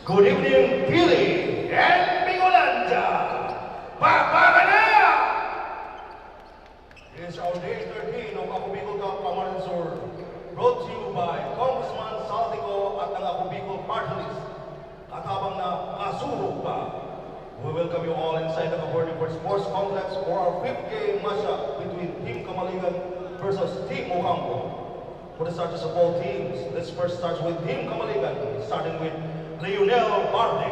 Good evening, Pili and Mingolanda. Baka na! This is our day 13 ng Ako Bicol Cup Camarines Sur, brought to you by Congressman Saltico at ang Ako Bicol Party List. At habang na kasurog pa, we welcome you all inside the Caborni Sports Complex for our 5th game matchup between Team Kamaligan versus Team Ocampo. For the starters of both teams, let's first start with Team Kamaligan, starting with Leonel Barde,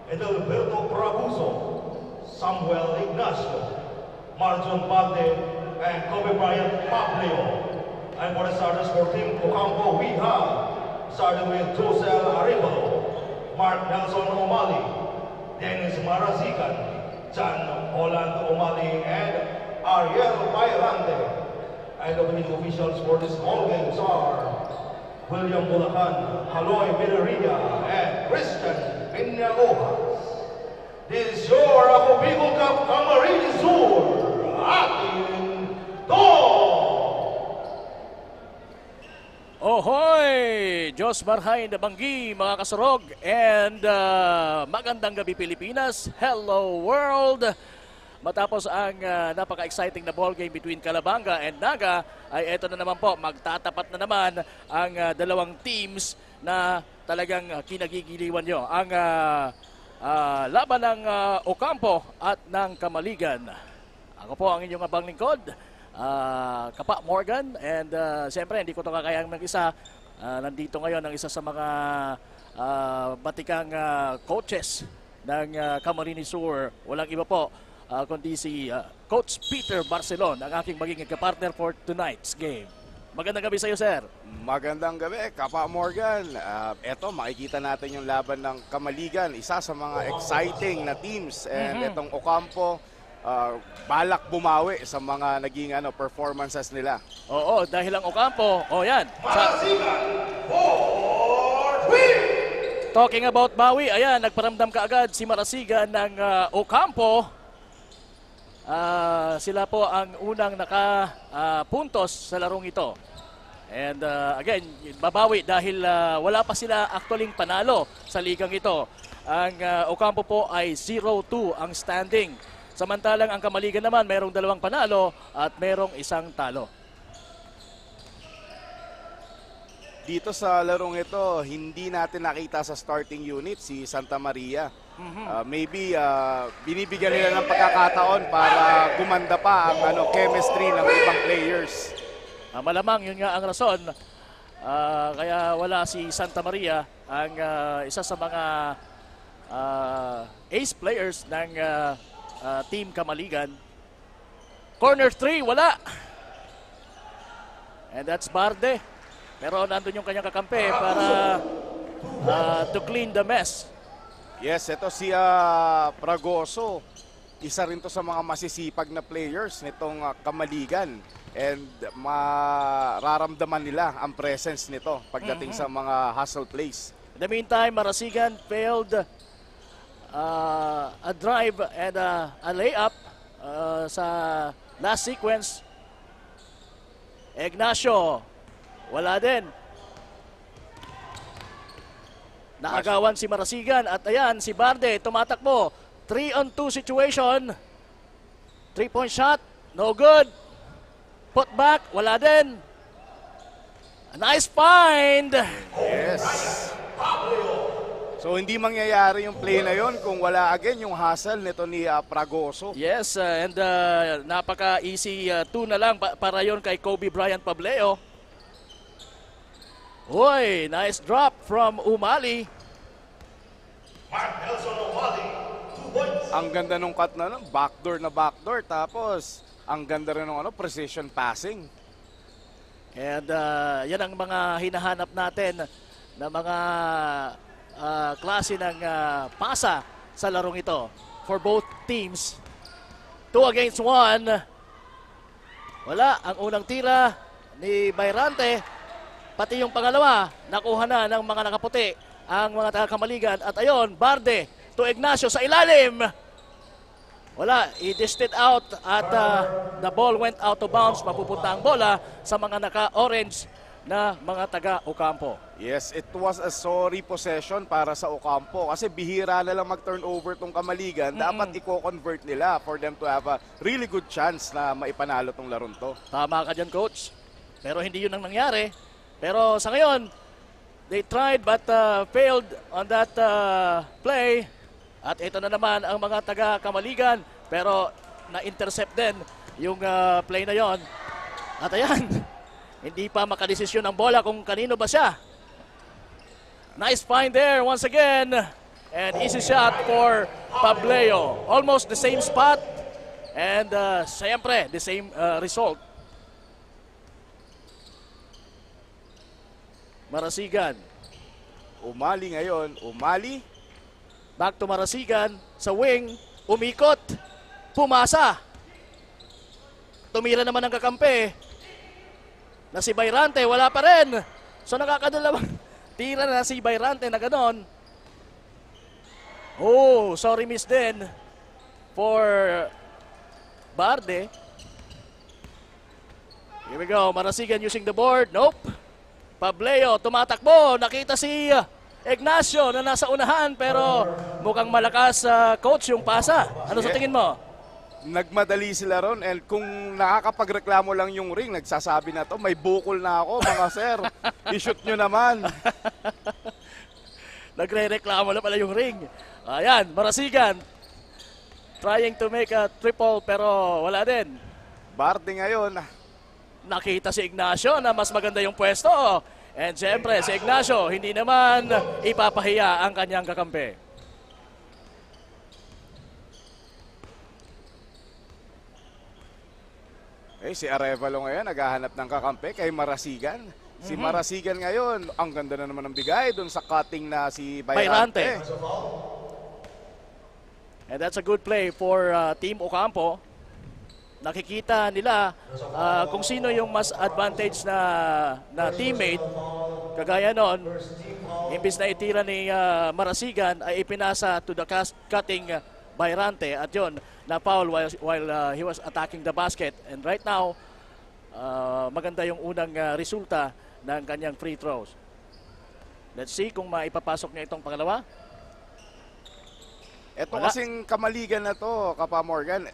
Edelberto Praguso, Samuel Ignacio, Marjon Balde, and Kobe Bryant Pableo. And for the starters for Team Ocampo, we have, starting with Josel Arevalo, Mark Nelson Omali, Dennis Marazigan, John Holland Omali, and Ariel Bayrande. And the winning officials for this ball games are William Bulacan, Haloy Mineria, and Christian Peñalojas. This is your Ako Bicol Cup Camarines Sur, ating to! Ohoy! Diyos Marhay na Banggi, mga kasurog, and magandang gabi Pilipinas. Hello world! Matapos ang napaka-exciting na ball game between Calabanga and Naga, ay eto na naman po, magtatapat na naman ang dalawang teams na talagang kinagigiliwan nyo. Ang laban ng Ocampo at ng Kamaligan. Ako po ang inyong abang lingkod, Kapa Morgan, and siyempre hindi ko ito kakayang mag-isa. Nandito ngayon ang isa sa mga batikang coaches ng Camarines Sur. Walang iba po kundi si Coach Peter Barcelon, ang aking magiging kapartner for tonight's game. Magandang gabi sa iyo, sir. Magandang gabi, Kapa Morgan. Eto, makikita natin yung laban ng Kamaligan, isa sa mga exciting na teams. And etong Ocampo, balak bumawi sa mga naging performances nila. Oo, dahil ang Ocampo, yan. Talking about bawi, ayan, nagparamdam kaagad si Marasigan ng Ocampo. Sila po ang unang nakapuntos sa larong ito. And again, babawi dahil wala pa sila actually panalo sa ligang ito. Ang Ocampo po ay 0-2 ang standing. Samantalang ang Kamaligan naman mayroong 2 panalo at mayroong 1 talo. Dito sa larong ito, hindi natin nakita sa starting unit si Santa Maria. Maybe binibigyan nila ng pagkakataon para gumanda pa ang chemistry ng ibang players. Malamang yun nga ang rason. Kaya wala si Santa Maria, ang isa sa mga ace players ng Team Kamaligan. Corner 3, wala. And that's Barde. Pero nandun yung kanyang kakampi para to clean the mess. Yes, ito si Pragoso. Isa rin to sa mga masisipag na players nitong Kamaligan. And mararamdaman nila ang presence nito pagdating sa mga hustle plays. In the meantime, Marasigan failed a drive and a layup sa last sequence. Ignacio, wala din. Naagawan si Marasigan at ayan si Barde tumatakbo. 3-on-2 situation. 3-point shot, no good. Put back, wala din. A nice find. Yes. So hindi mangyayari yung play na yon kung wala again yung hustle nito ni Pragoso. Yes, and napaka-easy 2 na lang para yon kay Kobe Bryant Pableo. Uy, nice drop from Umali. Mark Nelson Omali, 2 points. Ang ganda nung cut na backdoor na backdoor, tapos ang ganda rin ng precision passing. And yan ang mga hinahanap natin na mga klase ng pasa sa larong ito for both teams. 2 against 1. Wala, ang unang tira ni Bayrante. Pati yung pangalawa, nakuha na ng mga nakaputi ang mga taga-Kamaligan. At ayon, Barde to Ignacio sa ilalim. Wala, i-dished it out at the ball went out of bounds. Mapupunta ang bola sa mga naka-orange na mga taga-Ocampo. Yes, it was a sorry possession para sa Ocampo kasi bihira na lang mag-turnover tong Kamaligan. Dapat i-convert nila for them to have a really good chance na maipanalo tong laron to. Tama ka dyan, Coach. Pero hindi yun ang nangyari. Pero sa ngayon, they tried but failed on that play. At ito na naman ang mga taga-Kamaligan. Pero na-intercept din yung play na yon. At ayan, hindi pa makadesisyon ang bola kung kanino ba siya. Nice find there once again. And easy shot for Pableo. Almost the same spot. And siyempre, the same result. Marasigan. Umali ngayon, umali. Back to Marasigan. Sa wing, umikot. Pumasa. Tumira naman ang kakampi. Na si Bayrante, wala pa rin. So nakakadalawang tira na si Bayrante na ganon. Oh, sorry miss din for Barde. Here we go, Marasigan using the board. Nope. Pableo, tumatakbo. Nakita si Ignacio na nasa unahan pero mukhang malakas coach yung pasa. Ano sa tingin mo? Nagmadali sila ron and kung nakakapagreklamo lang yung ring, nagsasabi na to, may bukol na ako mga sir. I-shoot nyo naman. Nagre-reklamo na pala yung ring. Ayan, Marasigan. Trying to make a triple pero wala din. Barde ngayon. Nakita si Ignacio na mas maganda yung pwesto. And siyempre, si Ignacio hindi naman ipapahiya ang kanyang kakampi. Si Arevalo ngayon, naghahanap ng kakampi kay Marasigan. Si Marasigan ngayon, ang ganda na naman ng bigay doon sa cutting na si Bayrante. And that's a good play for Team Ocampo. Nakikita nila kung sino yung mas advantage na teammate. Kagaya noon, imbis na itira ni Marasigan ay ipinasa to the cutting Bayrante at yun, na-foul while he was attacking the basket. And right now, maganda yung unang resulta ng kanyang free throws. Let's see kung maipapasok niya itong pangalawa. Ito Wala. kasing Kamaligan na to, Kapa Morgan,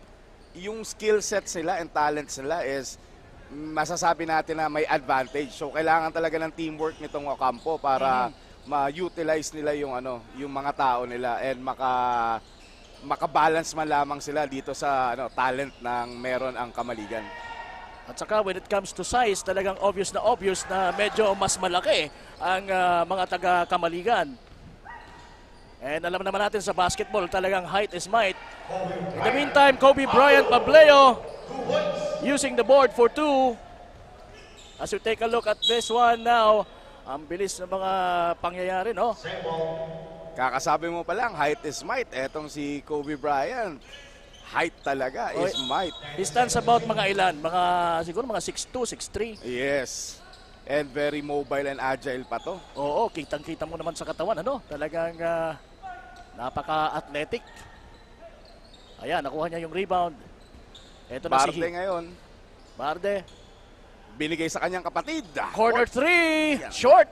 yung skill sets nila and talents nila is masasabi natin na may advantage. So kailangan talaga ng teamwork nitong Ocampo para ma-utilize nila yung yung mga tao nila and makabalance man lamang sila dito sa talent ng meron ang Kamaligan. At saka when it comes to size, talagang obvious na medyo mas malaki ang mga taga-Kamaligan. And alam naman natin sa basketball, talagang height is might. In the meantime, Kobe Bryant Pableo using the board for two. As you take a look at this one now, ang bilis ng mga pangyayari, no? Kakasabi mo pa lang, height is might. Etong si Kobe Bryant, height talaga is might. He stands about mga ilan? Siguro mga 6'2", 6'3". Yes. And very mobile and agile pa to. Oo, kitang-kita mo naman sa katawan, Talagang napaka-athletic. Ayan, nakuha niya yung rebound. Ito na Barde si ngayon, Barde. binigay sa kanyang kapatid. Corner 3, short.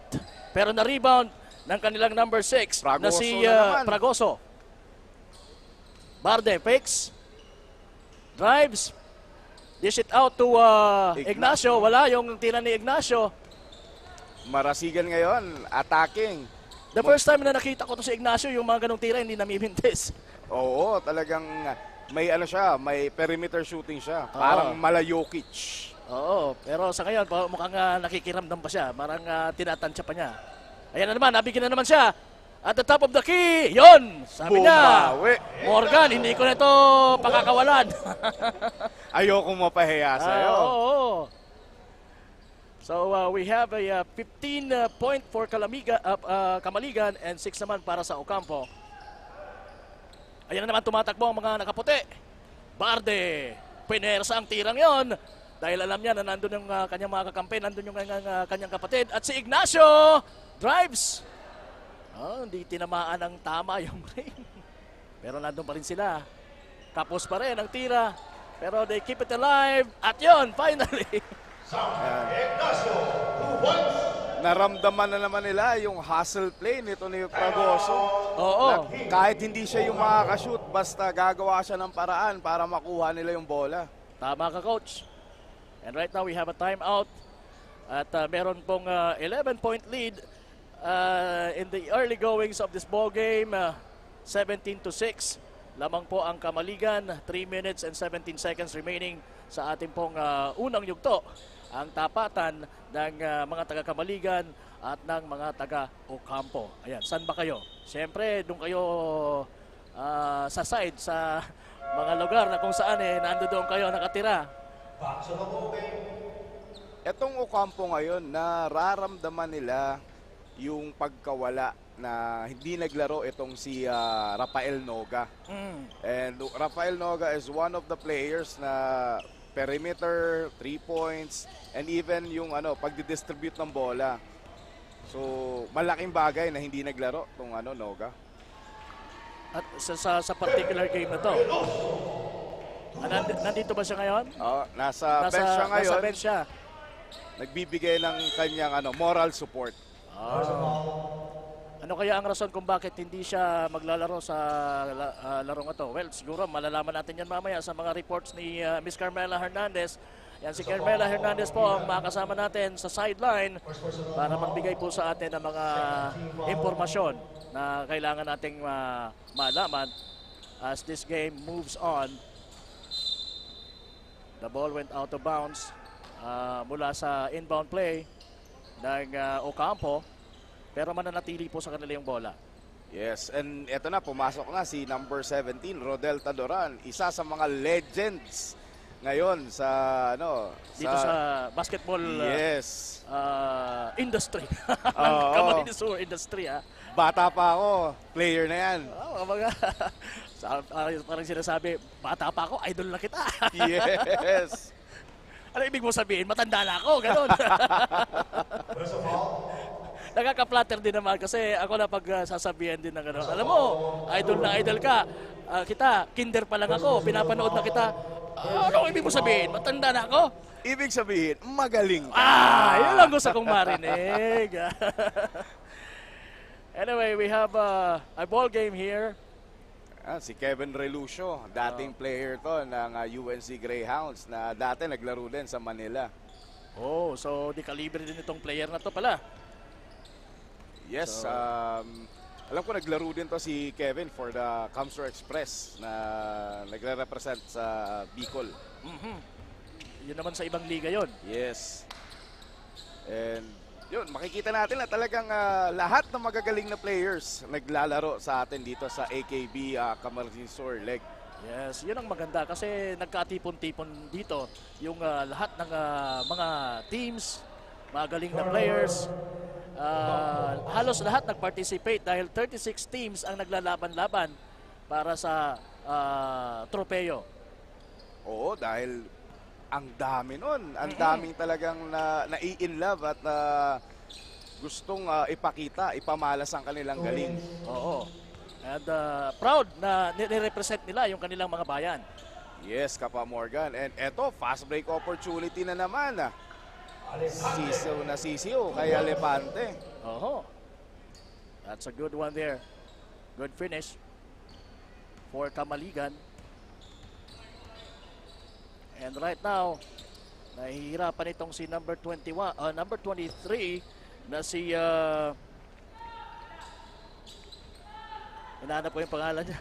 Pero na-rebound ng kanilang number 6 na Fragoso si na naman. Fragoso. Barde, fakes. Drives. Dish it out to Ignacio. Wala yung tira ni Ignacio. Marasigan ngayon, attacking. The first time na nakita ko to si Ignacio, yung mga ganong tira hindi namimintis. Oo, talagang may may perimeter shooting siya. Parang mala Jokic. Oo, pero sa ngayon, mukhang nakikiramdam pa siya. Parang tinatansya pa niya. Ayan na naman, nabigyan na naman siya. At the top of the key, yon! Sabi niya, Bumawi. Morgan, hindi ko na ito pakakawalan. Ayokong mapahiya sa'yo. Oo. So we have a 15 point for Kamaligan and 6 naman para sa Ocampo. Ayan na naman tumatakbo ang mga nakaputi. Barde, pinersa ang tirang yon. Dahil alam niya na nandun yung kanyang mga kakampi, nandun yung kanyang kapatid. At si Ignacio, drives. Hindi tinamaan ng tama yung ring. Pero nandun pa rin sila. Kapos pa rin ang tira. Pero they keep it alive. At yon, finally. Ignacio, 2 points. naramdaman na naman nila yung hustle play nito ni Fragoso. Oo. Na kahit hindi siya yung makakashoot, basta gagawa siya ng paraan para makuha nila yung bola. Tama ka, Coach. And right now we have a timeout. At meron pong 11-point lead in the early goings of this ball game. 17-6. Lamang po ang Kamaligan. 3 minutes and 17 seconds remaining sa ating pong unang yugto. Ang tapatan ng mga taga-Kamaligan at ng mga taga-Ocampo. Ayan, saan ba kayo? Siyempre, doon kayo sa side, sa mga lugar na kung saan nandoon kayo nakatira. Etong Ocampo ngayon, nararamdaman nila yung pagkawala na hindi naglaro itong si Rafael Noga. And Rafael Noga is one of the players na perimeter, 3 points, and even yung pagdidistribute ng bola. So, malaking bagay na hindi naglaro itong Noga. At sa particular game na to, nandito ba siya ngayon? Nasa bench siya ngayon. Nasa bench siya. Nagbibigay ng kanyang moral support. Ano kaya ang rason kung bakit hindi siya maglalaro sa larong ito? Well, siguro malalaman natin yan mamaya sa mga reports ni Miss Carmela Hernandez. Yan si Carmela Hernandez po ang makasama natin sa sideline para magbigay po sa atin ng mga impormasyon na kailangan nating malaman as this game moves on. The ball went out of bounds mula sa inbound play ng Ocampo. Pero mananatili po sa kanila yung bola. Yes, and eto na, pumasok na si number 17, Rodel Tadoran. Isa sa mga legends ngayon sa dito sa basketball yes. Industry. Camarines Sur industry. Bata pa ako, player na yan. Parang sinasabi, bata pa ako, idol na kita. Yes. Ano ibig mo sabihin? Matanda na ako, gano'n. Nakaka-flatter din naman kasi ako na pagsasabihan din ng gano'n. Alam mo, idol na idol ka. Kita, kinder pa lang ako, pinapanood na kita. Ano ibig mo sabihin? Matanda na ako? Ibig sabihin, magaling ka. Yun lang gusto kong marinig. Anyway, we have a ball game here. Si Kevin Relucio, dating player to ng UNC Greyhounds na dati naglaro din sa Manila. So di kalibre din itong player na to pala. Yes, alam ko naglaro din to si Kevin for the Camsur Express na nagre-represent sa Bicol. Yun naman sa ibang liga yon. Yes. And yun, makikita natin na talagang lahat ng magagaling na players naglalaro sa atin dito sa AKB Camarines Sur Leg. Yes, yun ang maganda kasi nagkatipon-tipon dito yung lahat ng mga teams, magaling na players. Halos lahat nag-participate dahil 36 teams ang naglalaban-laban para sa tropeo. Oo, dahil ang dami nun. Ang daming talagang nai-in love at gustong ipakita, ipamalas ang kanilang galing. Oo. And proud na nire-represent nila yung kanilang mga bayan. Yes, Kapa Morgan. And eto, fast break opportunity na naman. Sisiw kay Alepante. That's a good one there. Good finish for Kamaligan. And right now, nahihirapan itong si number 21, number 23 na si hinahanap ko yung pangalan niya.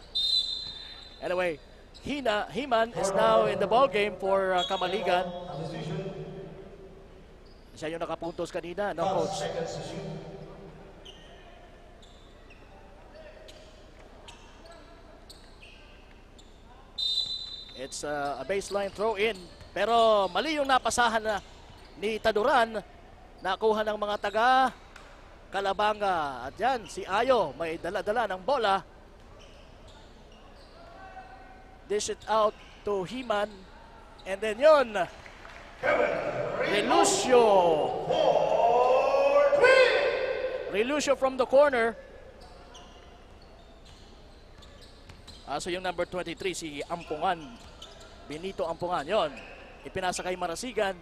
Anyway, Himan is now in the ball game for Kamaligan. Siya yung nakapuntos kanina, no, Coach? It's a baseline throw in. Pero mali yung napasahan na ni Taduran. Nakuha ng mga taga Kalabanga. At yan, si Ayo may dala-dala ng bola. Dish it out to Himan. And then yun, Relucio from the corner. So yung number 23, si Ampungan. Benito Ampungan, yon. Ipinasa kay Marasigan.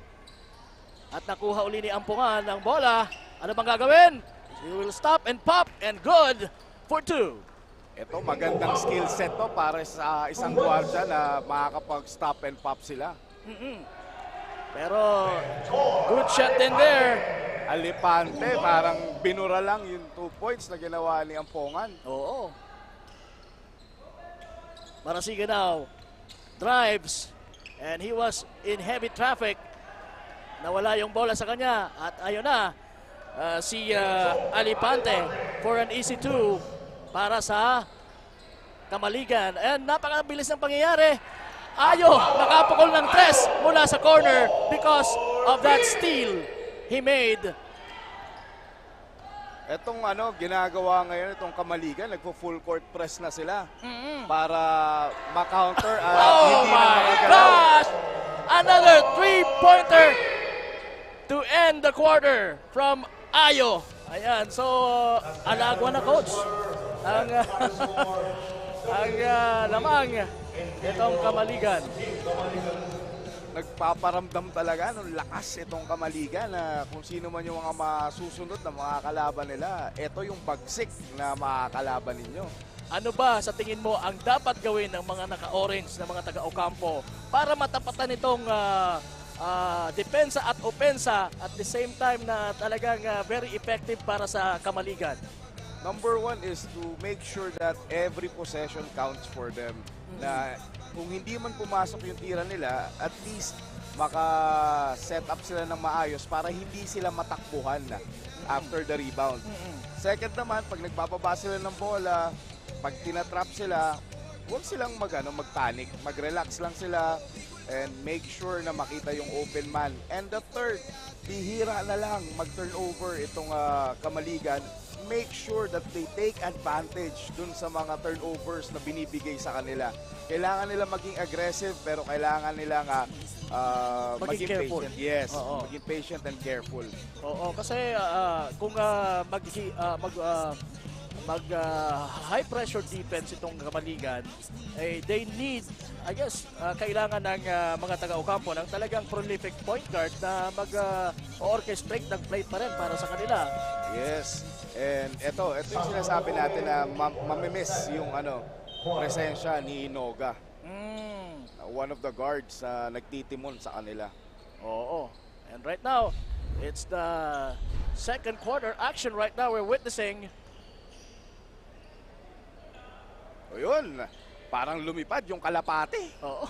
At nakuha uli ni Ampungan ng bola. Ano bang gagawin? He will stop and pop and good for 2. Ito, magandang skill set to para sa isang gwardiya na makakapag-stop and pop sila. Pero good shot din there. Alipante, parang binura lang yung 2 points na ginawa ni Ampongan. Oo. Marasigan now drives and he was in heavy traffic. Nawala yung bola sa kanya at ayun na si Alipante for an easy 2 para sa Kamaligan. And napakabilis ng pangyayari. Ayo, nakapukol ng 3 mula sa corner because of that steal he made. Etong ginagawa ngayon itong Kamaligan, nagpo-full court press na sila para ma-counter at Oh hindi na my makagalaw. gosh! Another 3-pointer to end the quarter from Ayo. Ayan, so alagwa na coach ang ang lamang itong Kamaligan. Nagpaparamdam talaga ng lakas itong Kamaligan na kung sino man yung mga masusunod na mga kalaban nila, ito yung bagsik na makakalaban ninyo. Ano ba sa tingin mo ang dapat gawin ng mga naka-orange na mga taga-Ocampo para matapatan itong depensa at opensa at the same time na talagang very effective para sa Kamaligan? Number 1 is to make sure that every possession counts for them. Na kung hindi man pumasok yung tira nila, at least maka-set up sila ng maayos para hindi sila matakbuhan na after the rebound. Second naman, pag nagbababa sila ng bola, pag tinatrap sila, huwag silang magpanic. Mag-relax lang sila and make sure na makita yung open man. And the third, bihira na lang mag-turnover itong Kamaligan. Make sure that they take advantage dun sa mga turnovers na binibigay sa kanila. Kailangan nila maging aggressive pero kailangan nila maging careful. patient. Yes, Oo. maging patient and careful. Oo, kasi kung high pressure defense itong Kamaligan, they need, I guess, kailangan ng mga taga-Ocampo ng talagang prolific point guard na mag-orchestrate ng play pa rin para sa kanila. Yes. And ito yung sinasabi natin na mamimiss yung presensya ni Noga. One of the guards na nagtitimon sa kanila. Oo. And right now, it's the second quarter action right now we're witnessing. O yun, parang lumipad yung kalapate. Oo.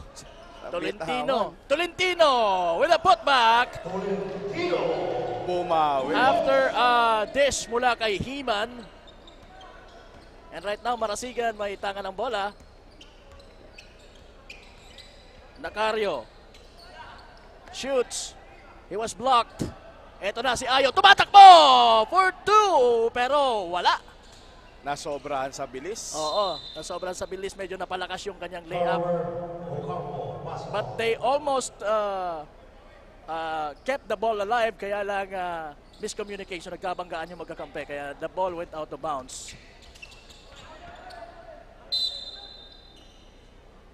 Nabitawan. Tolentino with a putback. Bumawi. After dish mula kay Himan. And right now, Marasigan may tangan ng bola. Nacario. Shoots. He was blocked. Eto na si Ayo. Tumatakbo for 2. Pero wala. Nasobrahan sa bilis. Oo. Nasobrahan sa bilis. Medyo napalakas yung kanyang layup. But they almost kept the ball alive. Kaya lang miscommunication. Nagkabanggaan yung magkakampi. Kaya the ball went out of bounds.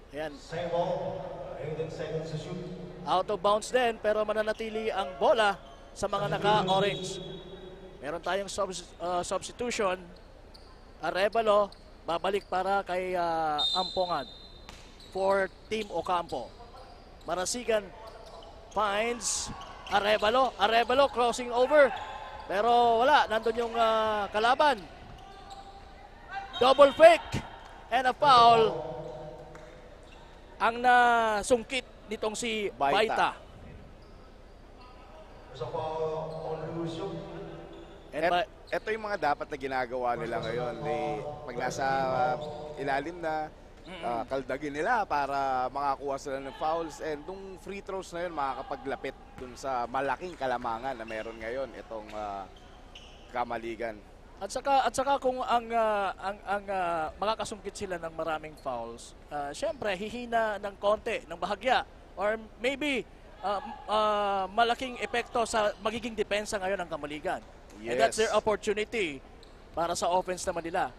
Ayan. Same ball, 18 seconds to shoot. Out of bounds din, pero mananatili ang bola sa mga naka-orange. Meron tayong substitution. Arevalo, babalik para kay Ampongan for Team Ocampo. Marasigan finds Arevalo. Arevalo crossing over. Pero wala, nandun yung kalaban. Double fake and a foul ang nasungkit nitong si Baita. There's a foul on Lucio. Ito yung mga dapat na ginagawa nila ngayon. Pag nasa ilalim na, kaldagin nila para makakuha sila ng fouls. And nung free throws na yun, makakapaglapit dun sa malaking kalamangan na meron ngayon itong Kamaligan. At saka kung ang makakasungkit sila ng maraming fouls, syempre hihina ng konti, ng bahagya, or maybe malaking epekto sa magiging depensa ngayon ng Kamaligan. Yes. And that's their opportunity para sa offense naman nila.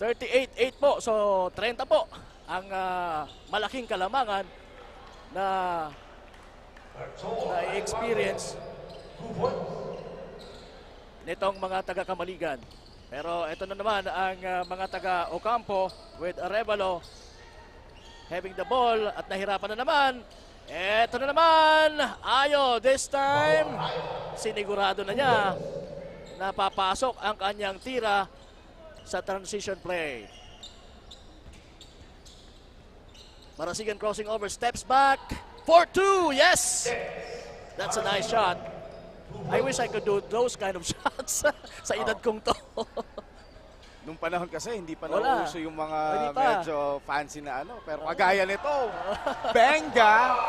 .38-8 po, so 30 po ang malaking kalamangan na experience nitong mga taga-Kamaligan. Pero ito na naman ang mga taga-Ocampo with Arevalo having the ball at nahirapan na naman. Ito na naman, Ayo this time. Sinigurado na niya na papasok ang kanyang tira sa transition play. Marasigan crossing over, steps back. 4-2, yes! That's a nice shot. I wish I could do those kind of shots sa edad kong to. Nung panahon kasi, hindi pa Wala. nauso yung mga Hindi pa. medyo fancy na ano. Pero kagaya nito, Benga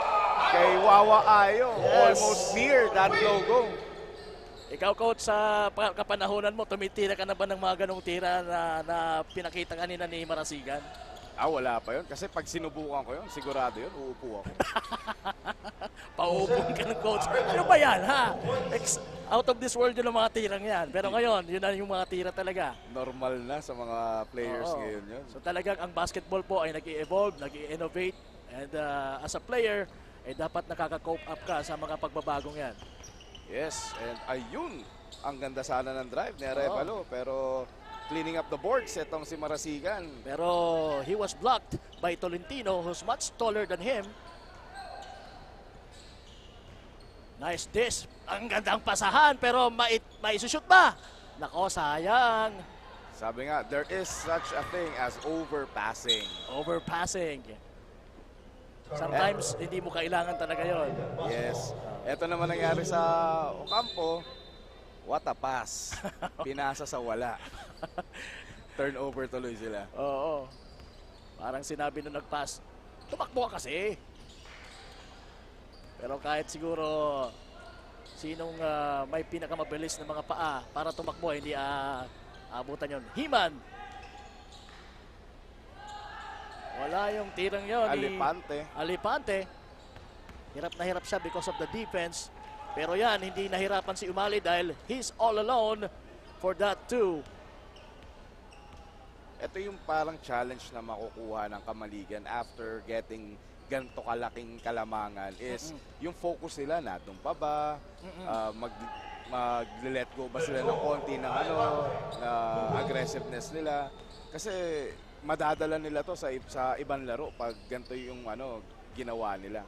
kay Wawa Ayo. Yes. Almost near that logo. Ikaw, coach, sa kapanahonan mo, tumitira ka na ba ng mga ganong tira na pinakita kanina ni Marasigan? Wala pa yun. Kasi pag sinubukan ko yun, sigurado yun, uupo ako. Paupong ka ng coach. Ano ba yan, ha? Out of this world yun ang mga tirang yan. Pero ngayon, yun na yung mga tira talaga. Normal na sa mga players Oo. ngayon yun. So talagang ang basketball po ay nag-i-evolve, nag-i-innovate. And as a player, dapat nakaka-cope up ka sa mga pagbabagong yan. Yes, and ayun, ang ganda sana ng drive ni Arevalo. Pero cleaning up the boards, itong si Marasigan. Pero he was blocked by Tolentino, who's much taller than him. Nice dish. Ang gandang pasahan, pero maisushoot ba? Nako, sayang. Sabi nga, there is such a thing as overpassing. Overpassing. Sometimes, hindi mo kailangan talaga yon. Yes. Ito naman nangyari sa Ocampo. What a pass. Pinasa sa wala. Turnover tuloy sila. Oo. Parang sinabi nung nag-pass, tumakbo ka kasi. Pero kahit siguro sinong may pinakamabilis na mga paa para tumakbo, hindi abutan yon. Himan. Wala yung tirang yon. Alipante. Alipante. Hirap na hirap siya because of the defense. Pero yan, hindi nahirapan si Umali dahil he's all alone for that too. Ito yung parang challenge na makukuha ng Kamaligan after getting ganito kalaking kalamangan is yung focus nila na doon pa ba, mag-let go ba sila ng konti ng na aggressiveness nila. Kasi madadala nila to sa ibang laro pag ganito yung ginawa nila.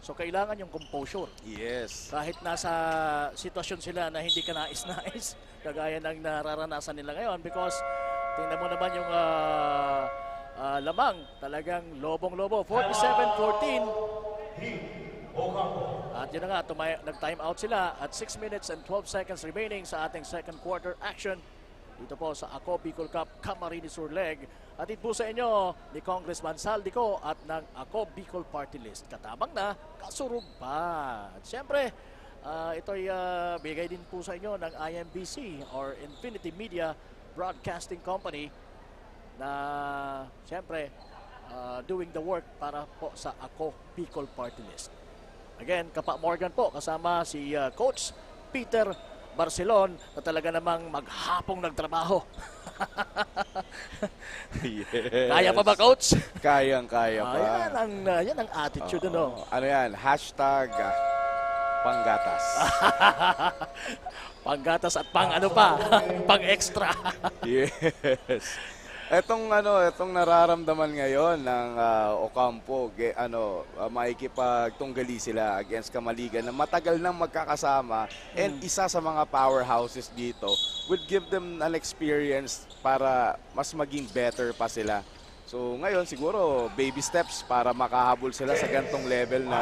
So kailangan yung composure. Yes. Kahit nasa sitwasyon sila na hindi ka nais-nais, kagaya ng nararanasan nila ngayon because tingnan mo naman yung lamang, talagang lobong-lobo. 47-14. At yun na nga, nag-time out sila at 6 minutes and 12 seconds remaining sa ating second quarter action dito po sa Ako Bicol Cup Camarines Sur Leg. At po sa inyo ni Congressman Saldico at ng Ako Bicol Party List. Katabang na, kasurog pa. At siyempre, ito'y bigay din po sa inyo ng IMBC or Infinity Media Broadcasting Company na siyempre doing the work para po sa Ako Bicol Party List. Again, Kapa Morgan po kasama si Coach Peter Barcelon na talaga namang maghapong nagtrabaho. Yes. Kaya pa ba, Coach? Kayang-kaya pa. Yan ang attitude, ano? Ano yan? Hashtag panggatas. Panggatas at pang ano pa? Pang extra. Yes. Etong nararamdaman ngayon ng Ocampo, maikipagtunggali sila against Kamaligan na matagal nang magkakasama and isa sa mga powerhouses dito would give them an experience para mas maging better pa sila. So ngayon siguro baby steps para makahabol sila sa gantong level na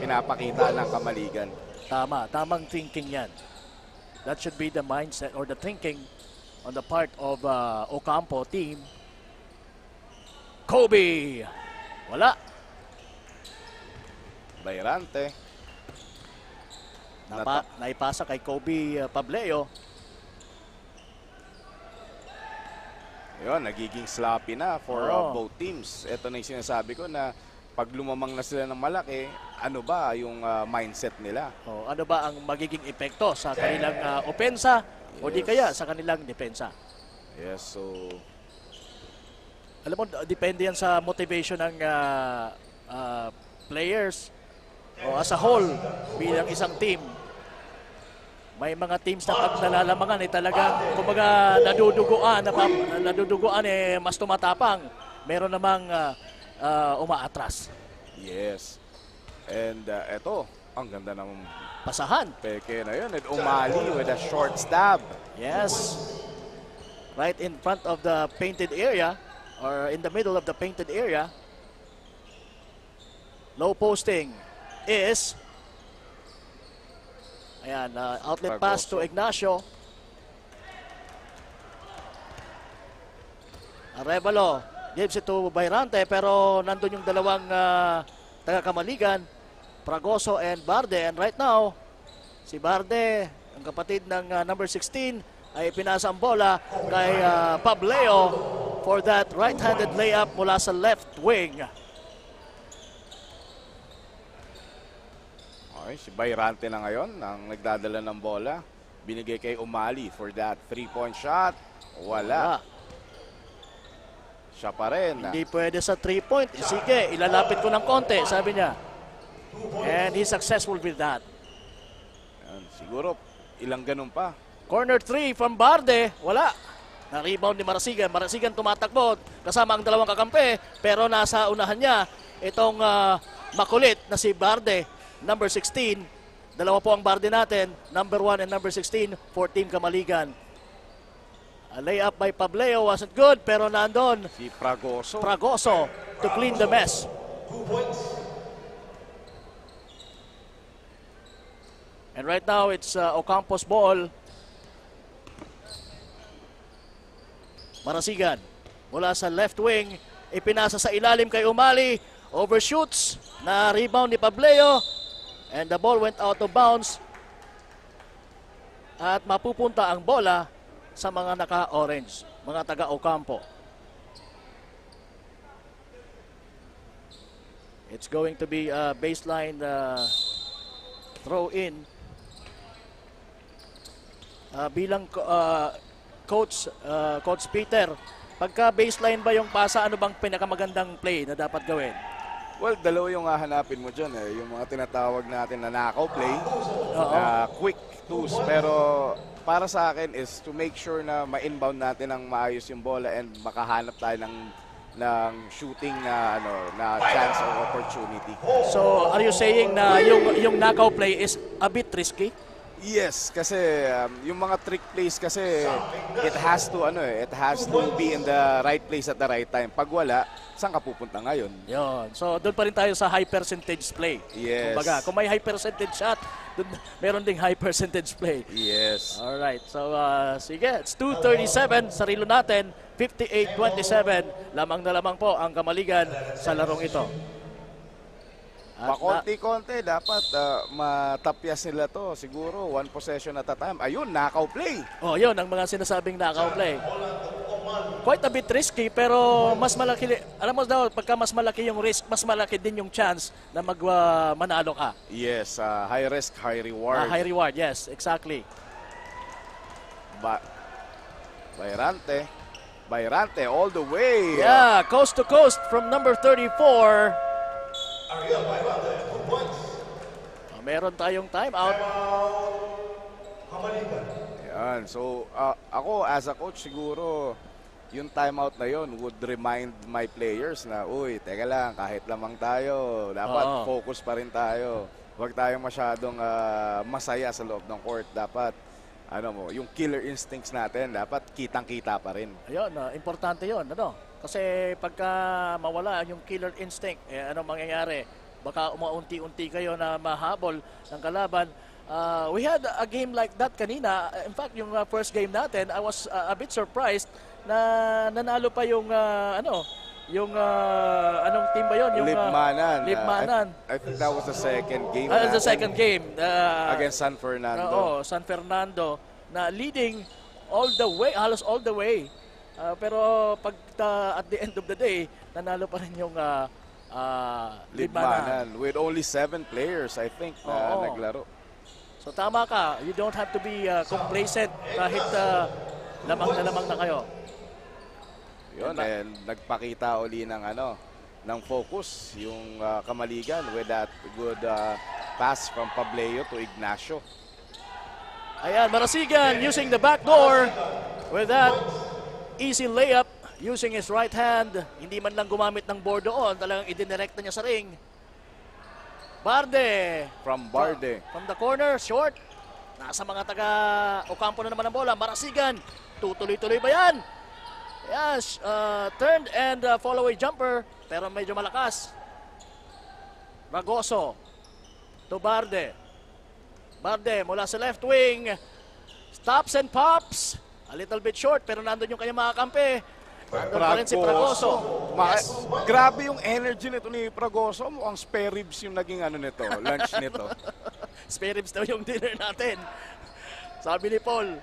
pinapakita ng Kamaligan. Tamang thinking yan. That should be the mindset or the thinking on the part of Ocampo team. Kobe! Wala. Bayrante. Naipasa kay Kobe Pableo. Yun, nagiging sloppy na for both teams. Ito na yung sinasabi ko na pag lumamang na sila ng malaki, ano ba yung mindset nila? Ano ba ang magiging epekto sa kanilang opensa o di kaya sa kanilang depensa? Yes, so alam mo, depende yan sa motivation ng players o as a whole bilang isang team. May mga teams na pag nalalamangan talagang kumbaga naduduguan mas tumatapang. Meron namang umaatras. Yes. And eto, ang ganda ng Pasahan. peke na yun. And Umali with a short stab. Yes. Right in front of the painted area or in the middle of the painted area. Low posting is ayan, outlet pass to Ignacio. Arevalo gives it to Bayrante pero nandun yung dalawang taga-Kamaligan, Fragoso and Barde. And right now, si Barde, ang kapatid ng number 16, ay pinasa ang bola kay Pableo for that right-handed layup mula sa left wing. Okay, si Bayrante na ngayon ang nagdadala ng bola. Binigay kay Umali for that 3-point shot. Wala. Siya pa rin. Hindi pwede sa 3-point. Sige, ilalapit ko ng konti, sabi niya. And he's successful with that. Yan, siguro ilang ganun pa. Corner 3 from Barde. Wala. Na-rebound ni Marasigan. Marasigan tumatakbo kasama ang dalawang kakampi. Pero nasa unahan niya itong makulit na si Barde. Number 16. Dalawa po ang Barde natin. Number 1 and number 16 for Team Kamaligan. A layup by Pableo wasn't good pero nandun Si Fragoso. Fragoso to clean the mess. 2 points. And right now it's Ocampo's ball. Marasigan mula sa left wing, ipinasa sa ilalim kay Umali, overshoots, na rebound ni Pableo, and the ball went out of bounds. At mapupunta ang bola sa mga naka-orange, mga taga-Ocampo. It's going to be a baseline throw-in. Bilang Coach Peter, pagka baseline ba yung pasa, ano bang pinakamagandang play na dapat gawin? Well, dalawa yung hahanapin mo dyan. Yung mga tinatawag natin na knockout play, quick twos. Pero para sa akin is to make sure na ma-inbound natin ang maayos yung bola and makahanap tayo ng shooting na chance or opportunity. So, are you saying na yung knockout play is a bit risky? Yes, kasi yung mga trick plays kasi it has to be in the right place at the right time. Pag wala, saan ka pupunta ngayon? Yon. So, doon pa rin tayo sa high percentage play. Yes. Kumbaga, kung may high percentage shot, doon meron ding high percentage play. Yes. Alright, so sige, it's 2:37 sa relo natin, 58-27, lamang na lamang po ang Kamaligan sa larong ito. At Pakonti-konti, dapat matapyas nila to. Siguro, one possession at a time. Ayun, knockout play. oh, yun ang mga sinasabing knockout play. Quite a bit risky, pero mas malaki, alam mo daw, pagka mas malaki yung risk, mas malaki din yung chance na manalo ka. Yes, high risk, high reward. High reward, yes, exactly. Bayrante all the way. Yeah, coast to coast from number 34. Ariel Bayrante, 2 points. Meron tayong timeout. Kamaligan. Yan. So, ako as a coach siguro, yung timeout na yon would remind my players na, uy, teka lang, kahit lamang tayo, dapat focus pa rin tayo. Huwag tayong masyadong masaya sa loob ng court. Dapat, yung killer instincts natin, dapat kitang-kita pa rin. Ayun, importante yon, Kasi pagka mawala yung killer instinct, ano mangyayari? Baka umaunti-unti kayo na mahabol ng kalaban. We had a game like that kanina. In fact, yung first game natin, I was a bit surprised na nanalo pa yung anong team ba yun? Yung Libmanan. I think that was the second game. The second game against San Fernando. San Fernando na leading all the way, halos all the way. Pero pag at the end of the day, nanalo pa rin yung Libmanan with only 7 players, I think, na naglaro. So tama ka, you don't have to be complacent kahit lamang na kayo. Yun, and nagpakita uli ng ng focus yung Kamaligan with that good pass from Pableo to Ignacio. Ayan, Marasigan using the back door with that easy layup using his right hand. Hindi man lang gumamit ng board doon, talagang idinirekta niya sa ring. Barde. From Barde. From the corner, short. Nasa mga taga Ocampo na naman ang bola. Marasigan, tutuloy-tuloy ba yan? Yes, turned and follow away jumper, pero medyo malakas. Ragoso to Barde. Barde mula sa left wing. Stops and pops. A little bit short, pero nandun yung kanyang mga kampe. Nandun pa rin si Pragoso. Grabe yung energy nito ni Pragoso. Mukhang spare ribs yung naging nito, lunch nito. Spare ribs daw yung dinner natin. Sabi ni Paul.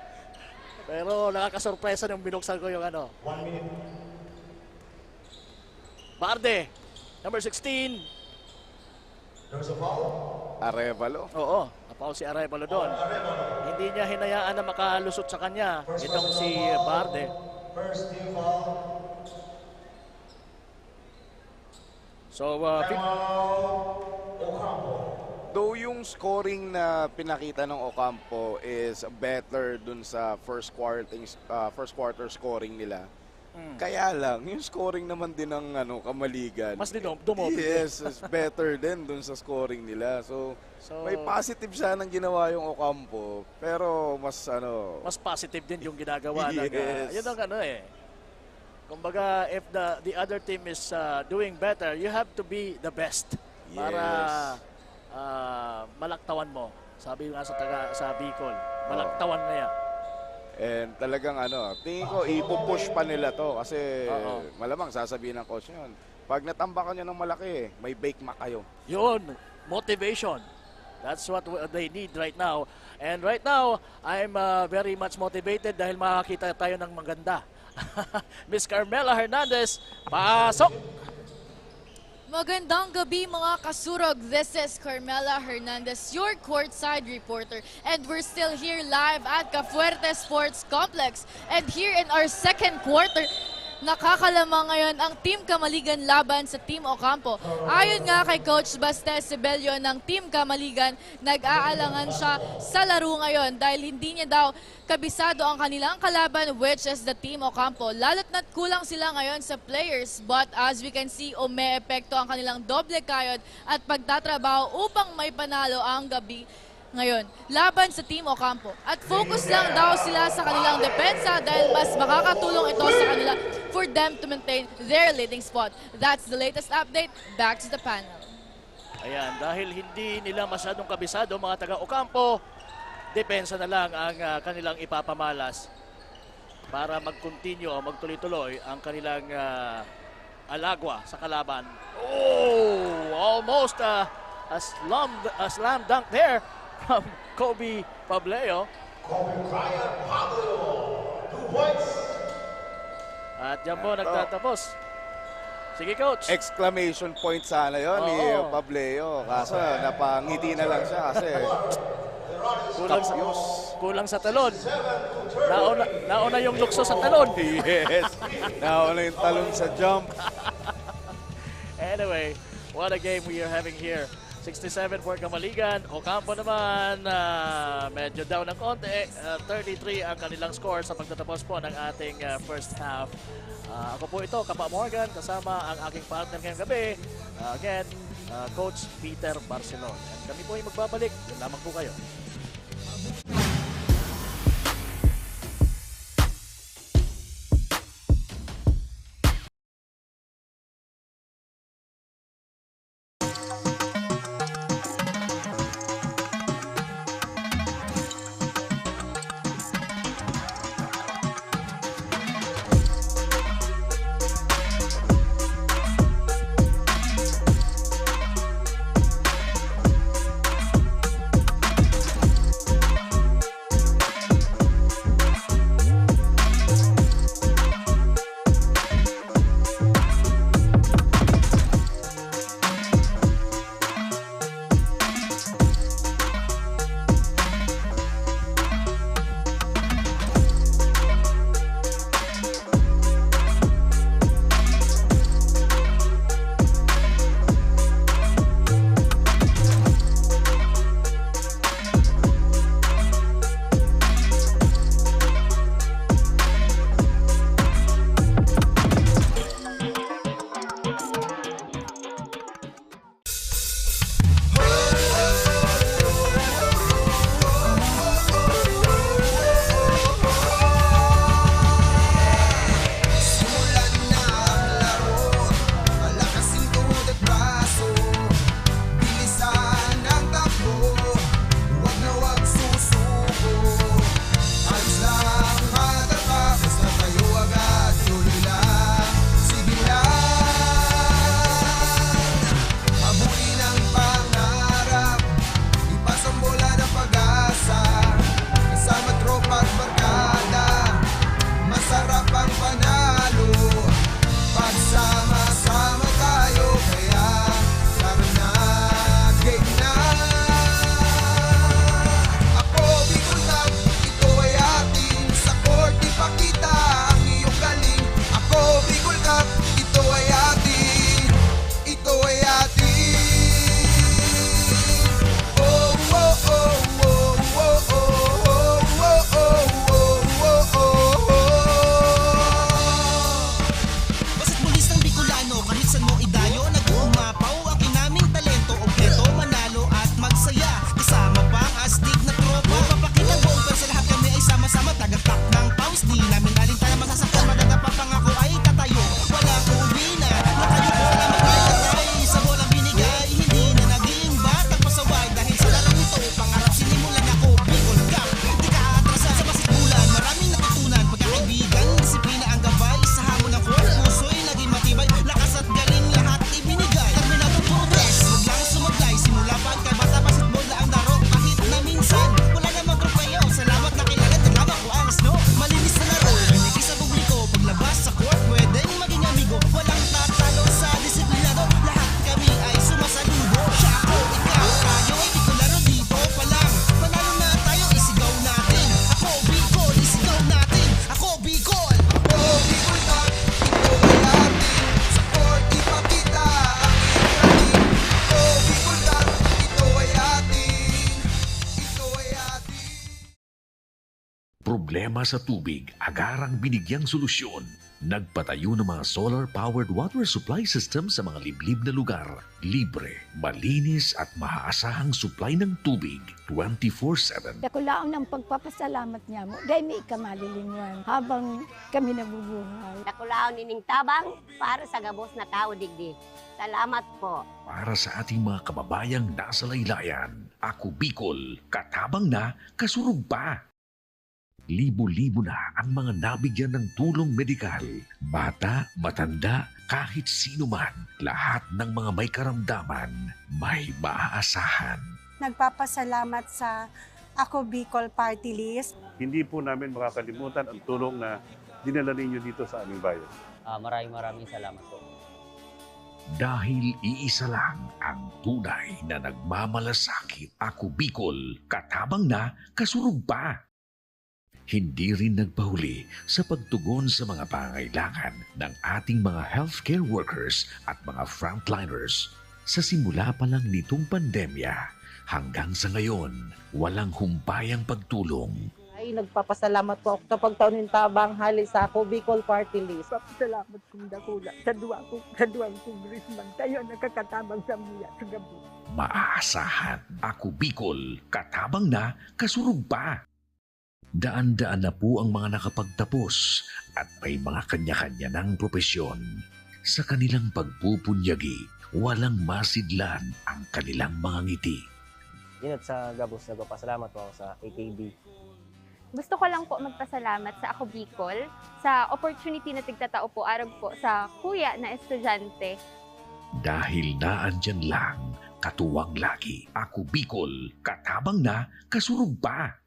Pero nakakasurpresa nung binuksan ko yung 1 minute. Barde, number 16. There's a foul. Arevalo. Oo, napaul si Arevalo doon. Hindi niya hinayaan na makalusot sa kanya itong si Barde. First team foul. So, Timeout. Ocampo. Though yung scoring na pinakita ng Ocampo is better dun sa first quarter scoring nila. Kaya lang, yung scoring naman din ng Kamaligan. mas dumoble. Yes, it's better din dun sa scoring nila. So may positive sanang ginawa yung Ocampo, pero Mas positive din yung ginagawa ng Yes. yun ang kumbaga, if the other team is doing better, you have to be the best para malaktawan mo. Sabi nga sa Bicol, malaktawan na yan. And talagang tingin ko ipupush pa nila to kasi malamang sasabihin ng coach yun. Pag natambakan nyo ng malaki, may bake mac kayo. Yun, motivation. That's what they need right now. And right now, I'm very much motivated dahil makakita tayo ng maganda. Miss Carmela Hernandez, pasok! Magandang gabi mga kasurog. This is Carmela Hernandez, your courtside reporter. And we're still here live at Cafuerte Sports Complex. And here in our second quarter, nakakalamang ngayon ang Team Kamaligan laban sa Team Ocampo. Ayon nga kay Coach Bastes Sibelio ng Team Kamaligan, nag-aalangan siya sa laro ngayon dahil hindi niya daw kabisado ang kanilang kalaban, which is the Team Ocampo. Lalo't na't kulang sila ngayon sa players, but as we can see, ume-epekto ang kanilang doble kayod at pagtatrabaho upang may panalo ang gabi ngayon laban sa Team Ocampo. At focus lang daw sila sa kanilang depensa dahil mas makakatulong ito sa kanila for them to maintain their leading spot. That's the latest update. Back to the panel. Ayan, dahil hindi nila masyadong kabisado mga taga Ocampo, depensa na lang ang kanilang ipapamalas para mag-continue o magtuloy-tuloy ang kanilang alagwa sa kalaban. Oh, almost a slam dunk there from Kobe Pableo. Kobe Bryant Pablo. 2 points. At yan po nagtatapos. Sige, Coach. Exclamation point sana yun ni Oo. Pableo. Kaso napangiti na lang siya kasi Kulang sa talon. Nauna yung lukso sa talon. yes, nauna yung talon sa jump. Anyway, what a game we are having here. 67 for Kamaligan. Ocampo naman, medyo down ng konti. 33 ang kanilang score sa pagtatapos po ng ating first half. Ako po ito, Kapa Morgan, kasama ang aking partner ngayong gabi. Again, Coach Peter Barcelon. At kami po ay magbabalik. Yun lamang po kayo. problema sa tubig, agarang binigyang solusyon. Nagpatayo ng mga solar-powered water supply system sa mga liblib na lugar. Libre, malinis at maaasahang supply ng tubig 24/7. Ako lang ng pagpapasalamat niya mo. Dahil may ikamalilinwan habang kami nabubuhay. Nakulaon ining tabang para sa gabos na tao digdi. Salamat po. Para sa ating mga kababayang nasa laylayan, Ako Bicol, katabang na, kasurug pa. Libo-libo na ang mga nabigyan ng tulong medikal. Bata, matanda, kahit sino man, lahat ng mga may karamdaman, may maaasahan. Nagpapasalamat sa Ako Bicol Party List. Hindi po namin makakalimutan ang tulong na dinala ninyo dito sa aming bayan. Maraming salamat po. Dahil iisa lang ang tunay na nagmamalasakit. Ako Bicol, katabang na, kasurug pa. Hindi rin nagpahuli sa pagtugon sa mga pangailangan ng ating mga healthcare workers at mga frontliners. Sa simula pa lang nitong pandemya, hanggang sa ngayon, walang humpayang pagtulong. Ay, nagpapasalamat po ako sa pagtaunin tabang hali sa Ako Bicol Party List. Salamat kong dakula sa duwang congressman. Tayo nakakatabang sa mga sa gabi. Maaasahan. Ako Bicol, katabang na, kasurug pa. Daan-daan na po ang mga nakapagtapos at may mga kanya-kanya ng propesyon. Sa kanilang pagpupunyagi, walang masidlan ang kanilang mga ngiti. Yun at sa Gabos, nagpapasalamat po ako sa AKB. Gusto ko lang po magpasalamat sa Ako Bicol sa opportunity na tigtatao po arag po sa kuya na estudyante. Dahil naandyan lang, katuwang lagi. Ako Bicol, katabang na, kasurug pa.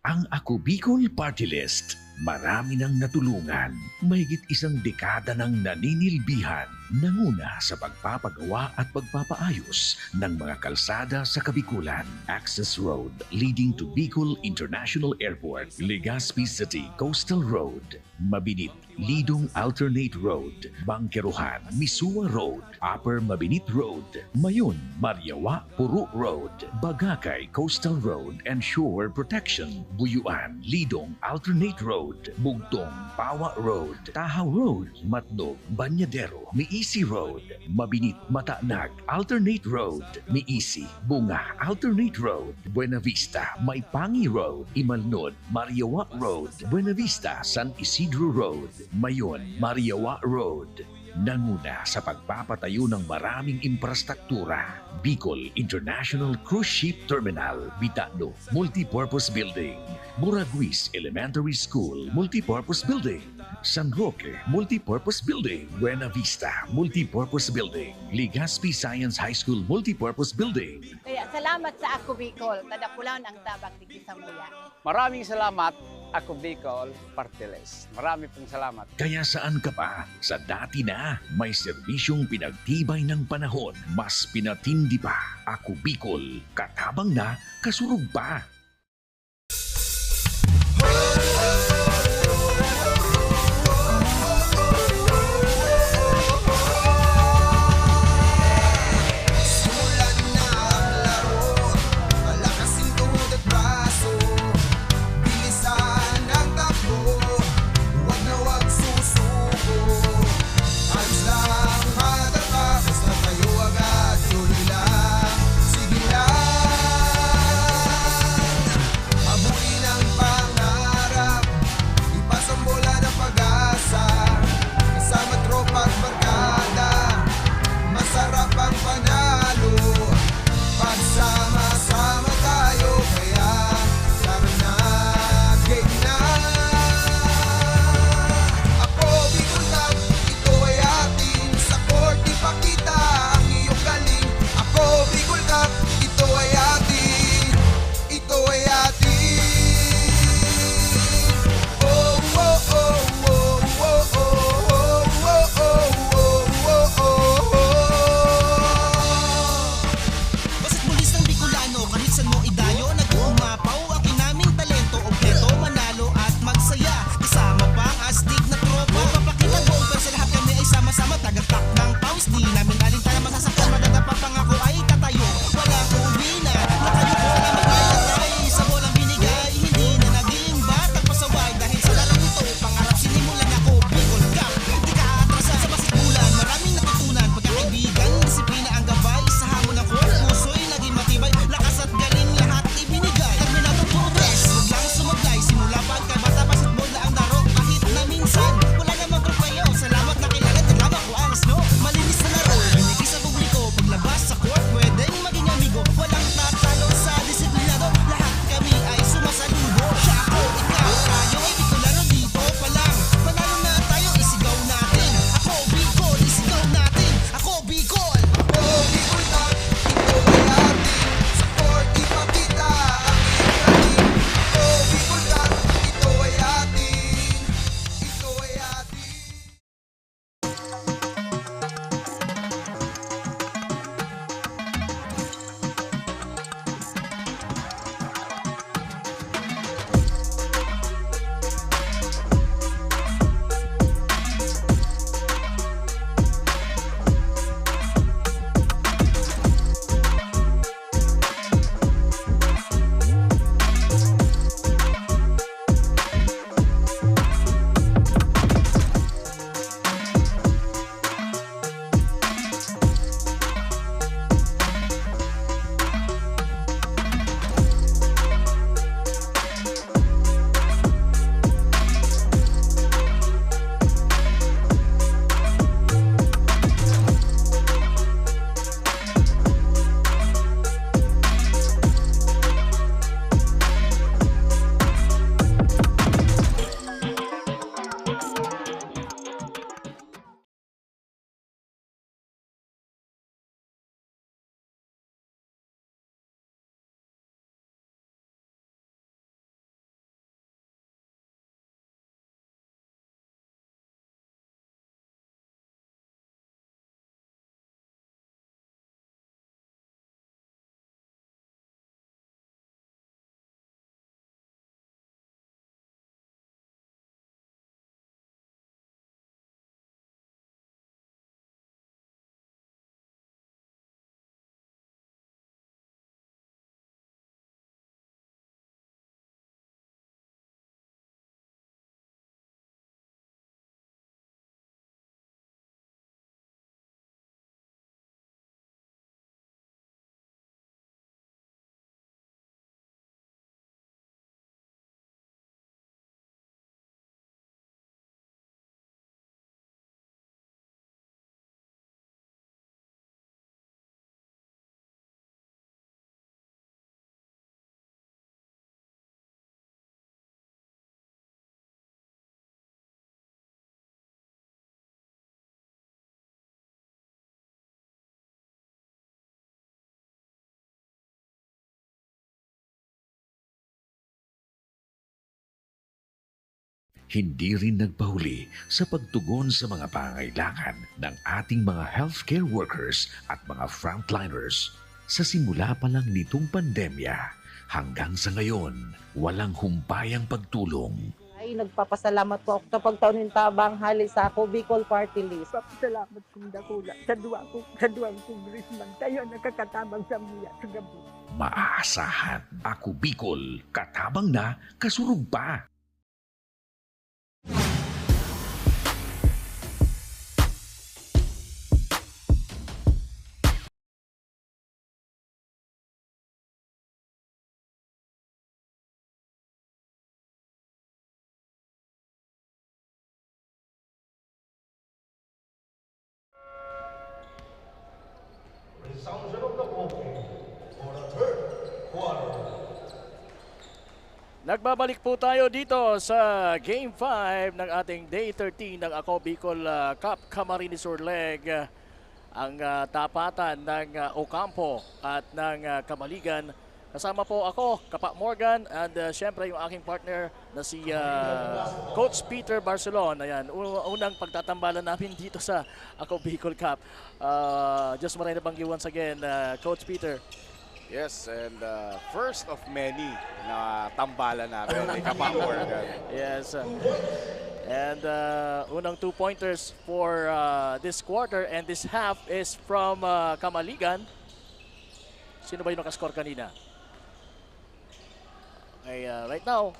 Ang Ako Bicol Party List, marami nang natulungan. Mahigit isang dekada nang naninilbihan, nanguna sa pagpapagawa at pagpapaayos ng mga kalsada sa Kabikulan. Access Road leading to Bicol International Airport, Legazpi City Coastal Road, Mabinit, Lidong Alternate Road, Bangkeruhan, Misua Road, Upper Mabinit Road, Mayon, Mariawa, Puro Road, Bagakay Coastal Road and Shore Protection, Buyuan, Lidong Alternate Road, Bugtong, Pawa Road, Tahaw Road, Matnog, Banyadero, Miisi Road, Mabinit, Matanag, Alternate Road, Miisi, Bunga, Alternate Road, Buena Vista, Maipangi Road, Imalnod, Mariawa Road, Buena Vista, San Isidro Road, Mayon, Mariawa Road. Nanguna sa pagpapatayo ng maraming infrastruktura. Bicol International Cruise Ship Terminal, Bitano, Multipurpose Building, Buraguis Elementary School, Multipurpose Building, San Roque, Multipurpose Building, Buena Vista, Multipurpose Building, Legazpi Science High School, Multipurpose Building. Kaya salamat sa Ako Bicol, kadakulan ang tabang digdi sa muya. Maraming salamat, Ako Bicol Party List. Marami pong salamat. Kaya saan ka pa? Sa dati na, may serbisyong pinagtibay ng panahon. Mas pinatindi pa. Ako Bicol, katabang na, kasurug pa. hindi rin nagpahuli sa pagtugon sa mga pangailangan ng ating mga healthcare workers at mga frontliners. Sa simula pa lang nitong pandemya, hanggang sa ngayon, walang humpayang pagtulong. Ay, nagpapasalamat po ako sa pagtaunin tabang hali sa ako Bicol Party List. Salamat kong dakula sa duwang congressman. Tayo nakakatabang sa miya sa gabi. Maaasahan, Ako Bicol, katabang na, kasurug pa. Resumption of the ball game for the third quarter. Nagbabalik po tayo dito sa Game 5 ng ating Day 13 ng Ako Bicol Cup Camarines Sur Leg. Ang tapatan ng Ocampo at ng Kamaligan. Kasama po ako, Kapa Morgan, and syempre yung aking partner na si Coach Peter Barcelon. Ayan, unang pagtatambalan namin dito sa Ako Bicol Cup. Just maraming nabanggi once again, Coach Peter. Yes, and first of many na tambalan namin ni Kapa Morgan. Yes. And unang 2-pointers for this quarter and this half is from Kamaligan. Sino ba yung nakascore kanina? Okay, right now,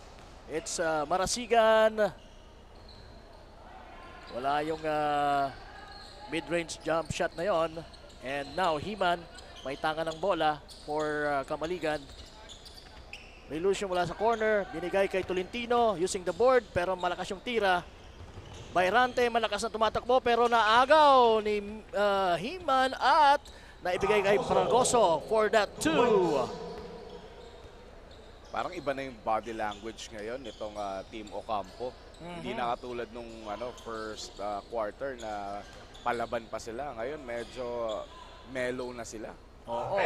it's Marasigan. Wala yung mid-range jump shot na yon. And now, Himan, may tanga ng bola for Kamaligan. Relution mula sa corner, binigay kay Tolentino using the board, pero malakas yung tira. Bayrante, malakas na tumatakbo, pero naagaw ni Himan at naibigay kay Fragoso for that 2. Parang iba na yung body language ngayon nitong Team Ocampo. Hindi na katulad nung first quarter na palaban pa sila. Ngayon medyo mellow na sila. Oo.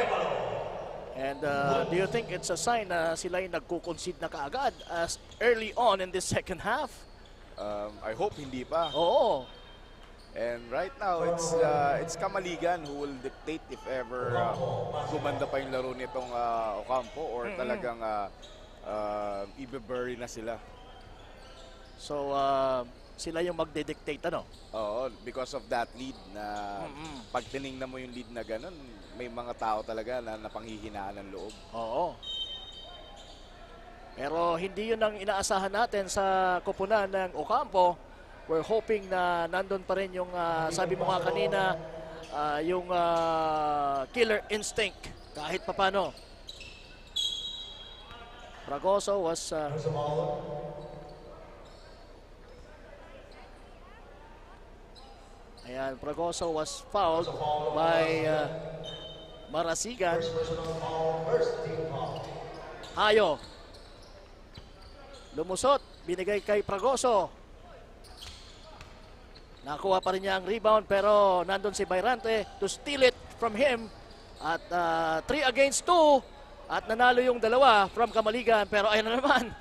And do you think it's a sign na sila yung nagko-concede na kaagad as early on in this second half? I hope hindi pa. Oo. And right now, it's Kamaligan who will dictate if ever gumanda pa yung laro nitong Ocampo or talagang i-bury na sila. So, sila yung magde-dictate, ano? Oo, because of that lead na pag tinignan mo yung lead na ganun, may mga tao talaga na napanghihinaan ng loob. Oo. Pero hindi yun ang inaasahan natin sa koponan ng Ocampo. We're hoping na nandun pa rin yung, sabi mo nga kanina, yung killer instinct kahit papano. Fragoso was... ayan, Fragoso was fouled by Marasigan. Hayo. Lumusot, binigay kay Fragoso. Nakuha pa rin niya ang rebound pero nandun si Bayrante to steal it from him. At 3 against 2 at nanalo yung dalawa from Kamaligan. Pero ayun na naman,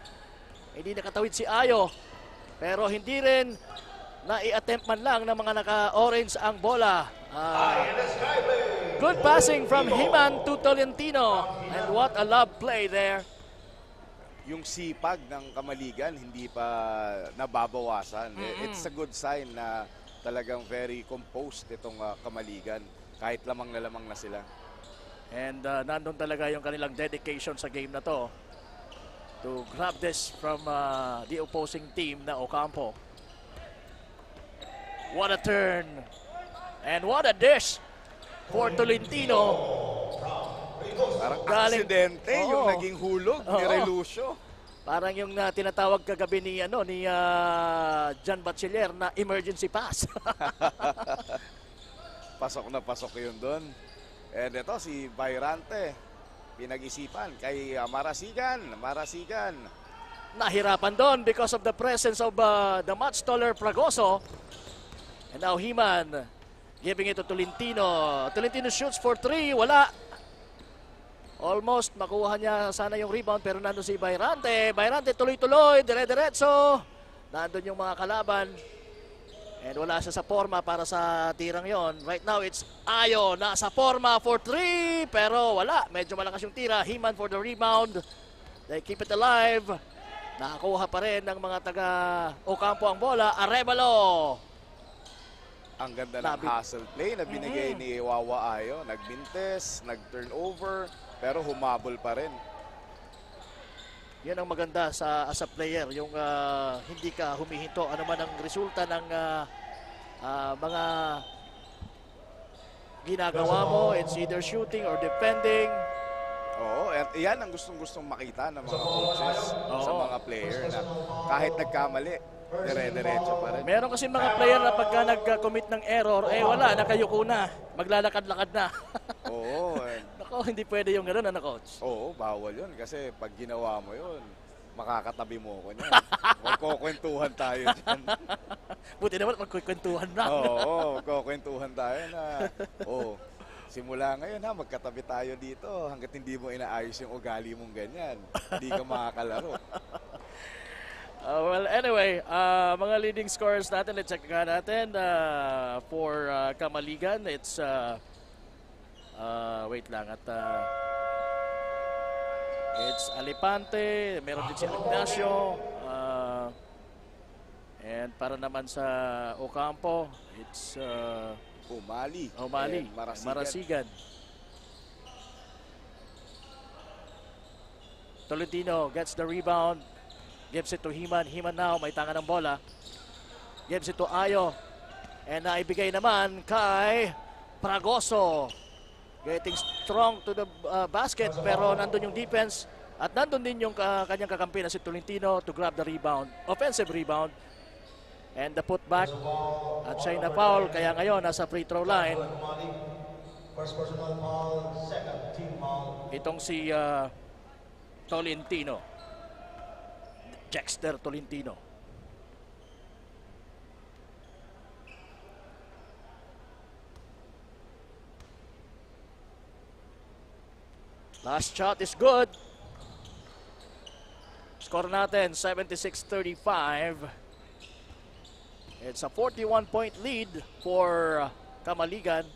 hindi nakatawid si Ayo. Pero hindi rin na-i-attempt man lang ng mga naka-orange ang bola. Good passing from Himan to Tolentino. And what a love play there. Yung sipag ng Kamaligan hindi pa nababawasan. It's a good sign na talagang very composed itong Kamaligan kahit lamang na sila. And nandun talaga yung kanilang dedication sa game na to to grab this from the opposing team na Ocampo. What a turn and what a dish for Tolentino. Parang aksidente yung naging hulog ni Relucio. Parang yung tinatawag kagabi ni John Batchelier na emergency pass. Pasok na pasok yun doon. And ito si Bayrante, pinag-isipan kay Marasigan. Nahirapan doon because of the presence of the much taller Fragoso. And now Himan giving it to Tolentino. Tolentino shoots for 3, wala. Almost makuha niya sana yung rebound pero nandun si Bayrante. Bayrante tuloy-tuloy, dire-diretso. Nandun yung mga kalaban. And wala siya sa forma para sa tirang yon. Right now, it's Ayo. Nasa forma for 3. Pero wala. Medyo malakas yung tira. Himan for the rebound. They keep it alive. Nakakuha pa rin ng mga taga Ocampo ang bola. Arevalo. Ang ganda ng hustle play na binigay ni Wawa Ayo. Nagmintes, nag-turnover, pero humabol pa rin. Yan ang maganda sa as a player, yung hindi ka humihinto ano man ang resulta ng mga ginagawa mo. It's either shooting or defending. Oo, at yan ang gustong-gustong makita ng mga coaches sa mga player na kahit nagkamali, dire-diretso pa rin. Meron kasi mga player na pagka nag-commit ng error, wala, nakayuko na, maglalakad-lakad na. Oo. Nako, hindi pwede yung gano'n, coach? Oo, bawal yun kasi pag ginawa mo yun, makakatabi mo ko niyan. Magkukwentuhan tayo dyan. Buti naman magkukwentuhan na. Oo, magkukwentuhan tayo na, simula ngayon magkatabi tayo dito hanggat hindi mo inaayos yung ugali mong ganyan. Hindi ka makakalaro. Well, anyway, mga leading scorers natin, let's check nga natin for Kamaligan. It's, wait lang, at it's Alipante, meron din si Ignacio, and para naman sa Ocampo, it's Umali, Marasigan. Tolentino gets the rebound. Gives it to Himan. Himan now, may tanga ng bola. Gives it to Ayo. And naibigay naman kay Pragoso. Getting strong to the basket, pero nandun yung defense. At nandun din yung kanyang kakampi na si Tolentino to grab the rebound. Offensive rebound. And the putback. At siya na foul, kaya ngayon nasa free throw line. First personal foul, second team foul. Itong si Tolentino. Dexter Tolentino. Last shot is good. Score natin 76-35. It's a 41-point lead for Kamaligan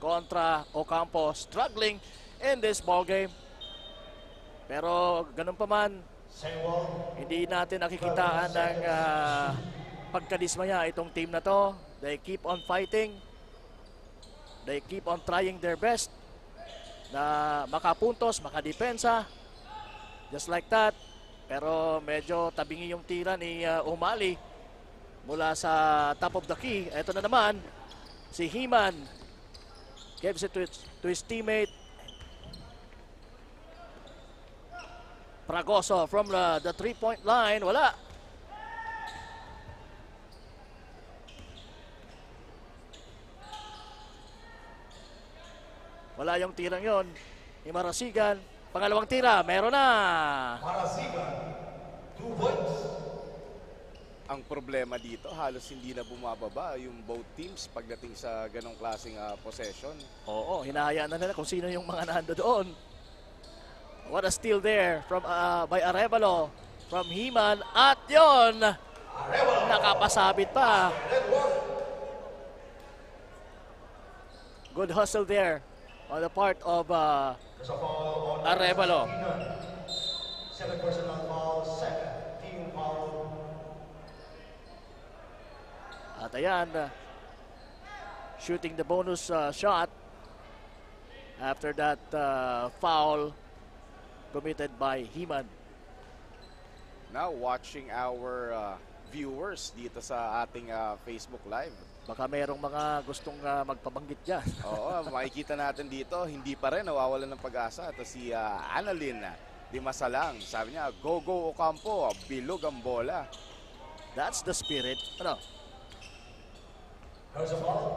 kontra Ocampo, struggling in this ball game. Pero ganun pa man, hindi natin nakikitaan ng pagkadismaya itong team na to. They keep on fighting. They keep on trying their best na makapuntos, makadepensa. Just like that. Pero medyo tabingi yung tira ni Umali mula sa top of the key. Ito na naman, si Himan. Gives it to his teammate. Pragoso from the three-point line. Wala. Wala yung tirang yon. Ni Marasigan. Pangalawang tira. Meron na. Marasigan, 2 points. Ang problema dito, halos hindi na bumababa yung both teams pagdating sa ganong klaseng possession. Oo, hinahayaan na nila kung sino yung mga nando doon. What a steal there from by Arevalo from Himan. At yon, nakapasabit pa. Good hustle there on the part of Arevalo. Second personal foul, second team foul. At ayan, shooting the bonus shot after that foul committed by Himan. Now watching our viewers dito sa ating Facebook Live. Baka merong mga gustong magpabanggit dyan. Oo, makikita natin dito, hindi pa rin nawawalan ng pag-asa. Ito si Annalyn Di Masalang. Sabi niya, go Ocampo, bilog ang bola. That's the spirit. Ano?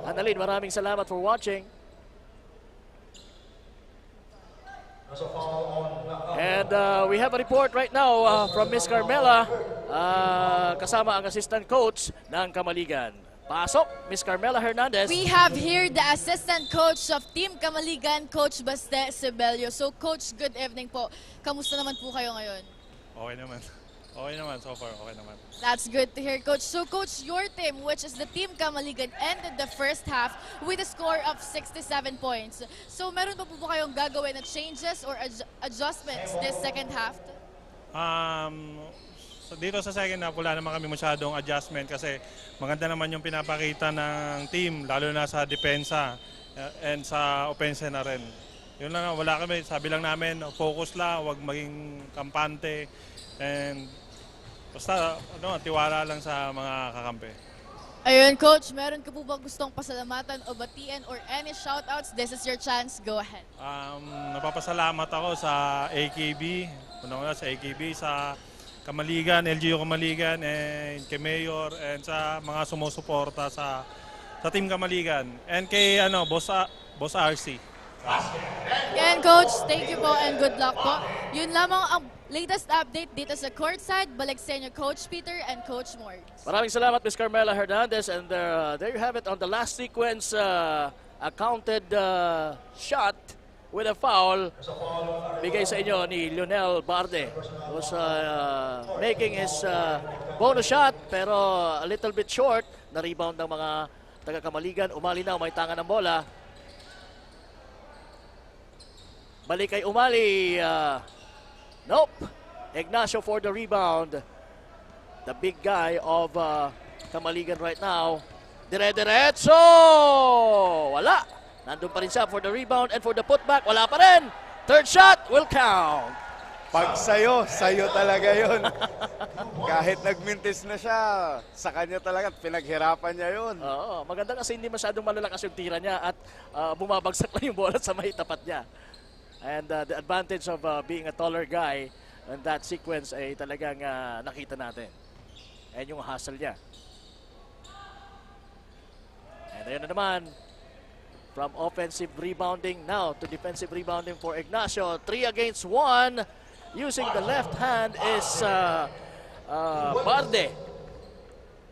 Annalyn, maraming salamat for watching. And we have a report right now from Miss Carmela, kasama ang assistant coach ng Kamaligan. Pasok, Miss Carmela Hernandez. We have here the assistant coach of Team Kamaligan, Coach Baste Sebelio. So Coach, good evening po. Kamusta naman po kayo ngayon? Okay naman. Okay naman, so far, okay naman. That's good to hear, Coach. So, Coach, your team, which is the Team Kamaligan, ended the first half with a score of 67 points. So, meron pa po ba kayong gagawin na changes or adjustments this second half? So dito sa second half, wala naman kami masyadong adjustment kasi maganda naman yung pinapakita ng team, lalo na sa depensa and sa opensa na rin. Yun lang, wala kami, sabi lang namin, focus lang, huwag maging kampante, and basta tiwala lang sa mga kakampi. Ayun, Coach, meron ka po ba gustong pasalamatan o batiin or any shoutouts? This is your chance. Go ahead. Napapasalamat ako sa AKB, sa AKB, sa Kamaligan, LGU Kamaligan, and kay Mayor, and sa mga sumusuporta sa Team Kamaligan, and kay Boss RC. Again, Coach, thank you po and good luck po. Yun lamang ang latest update dito sa courtside. Balik sa inyo, Coach Peter and Coach Morgs. Maraming salamat, Ms. Carmela Hernandez. And there you have it on the last sequence, a counted shot with a foul. Bigay sa inyo ni Lionel Barde. Was making his bonus shot, pero a little bit short. Na-rebound ng mga taga-Kamaligan. Umali na, may tangan ng bola. Balik kay Umali. Nope. Ignacio for the rebound. The big guy of Kamaligan right now. Dire-diretso! Wala. Nandun pa rin siya for the rebound and for the putback. Wala pa rin. Third shot will count. Pag sayo talaga yun. Kahit nagmintis na siya, sa kanya talaga, pinaghirapan niya yun. Oo, maganda kasi hindi masyadong malalakas yung tira niya at bumabagsak lang yung bola sa may tapat niya. And the advantage of being a taller guy in that sequence ay talagang nakita natin. And yung hustle niya. And ayun na naman, from offensive rebounding now to defensive rebounding for Ignacio. 3 against 1. Using the left hand is Barde.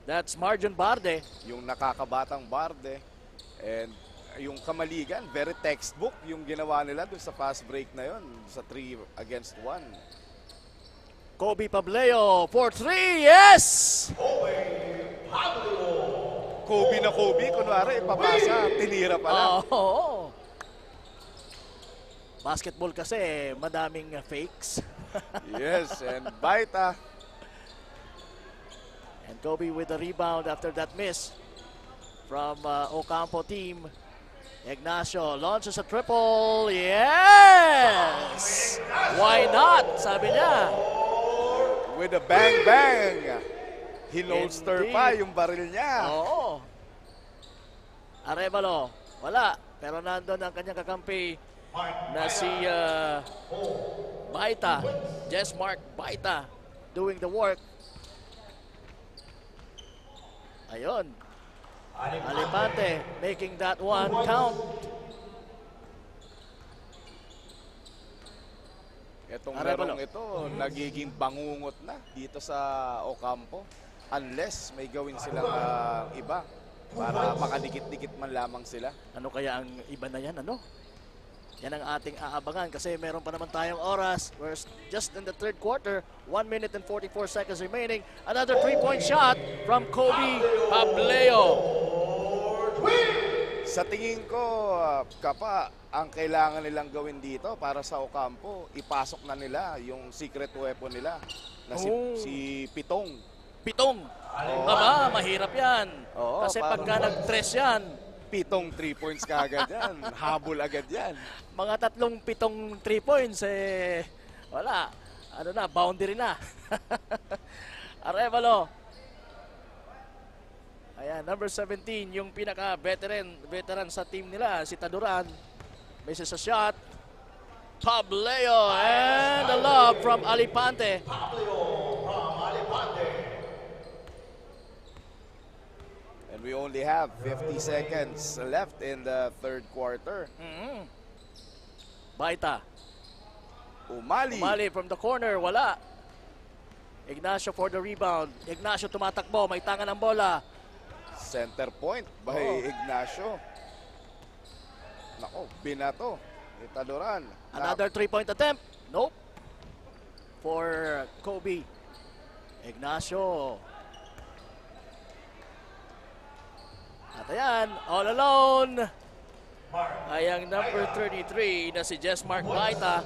That's Marjon Barde. Yung nakakabatang Barde. And yung Kamaligan, very textbook yung ginawa nila doon sa fast break na yun, sa 3 against 1. Kobe Pableo for 3, yes! Kobe na Kobe, kunwari ipapasa, tinira pala. Oo. Basketball kasi, madaming fakes. Yes, and Baita. And Kobe with the rebound after that miss from Ocampo team. Ignacio launches a triple. Yes! Why not? Sabi niya. With a bang-bang. Hinolster pa yung baril niya. Oo. Arevalo, wala. Pero nandun ang kanyang kakampi na si Baita. Jess Mark Baita doing the work. Ayun. Alipante making that one count. Itong larong ito, nagiging bangungot na dito sa Ocampo. Unless may gawin silang iba para makadikit-dikit man lamang sila. Ano kaya ang iba na yan, ano? Yan ang ating aabangan kasi meron pa naman tayong oras. We're just in the third quarter. 1 minute and 44 seconds remaining. Another 3-point shot from Kobe Pableo. Sa tingin ko, Kapa, ang kailangan nilang gawin dito para sa Ocampo, ipasok na nila yung secret weapon nila na si Pitong. Pitong? Aba, mahirap yan. Oo, kasi pagka nag-tres yan, Pitong 3 points ka agad yan. Habol agad yan. Mga 3 3 points, wala. Ano na, boundary na. Arevalo. Ayan, number 17, yung pinaka-veteran sa team nila, si Taduran. Misses a shot. Pableo and a lob from Alipante. And we only have 50 seconds left in the third quarter. Baita. Umali from the corner, wala. Ignacio for the rebound. Ignacio tumatakbo, may tangan ng bola. Center point by Ignacio. Nako, binato ni Taduran. Another 3-point attempt. Nope. For Kobe. Ignacio. At ayan, all alone ay ang number 33 na si Jesmark Baita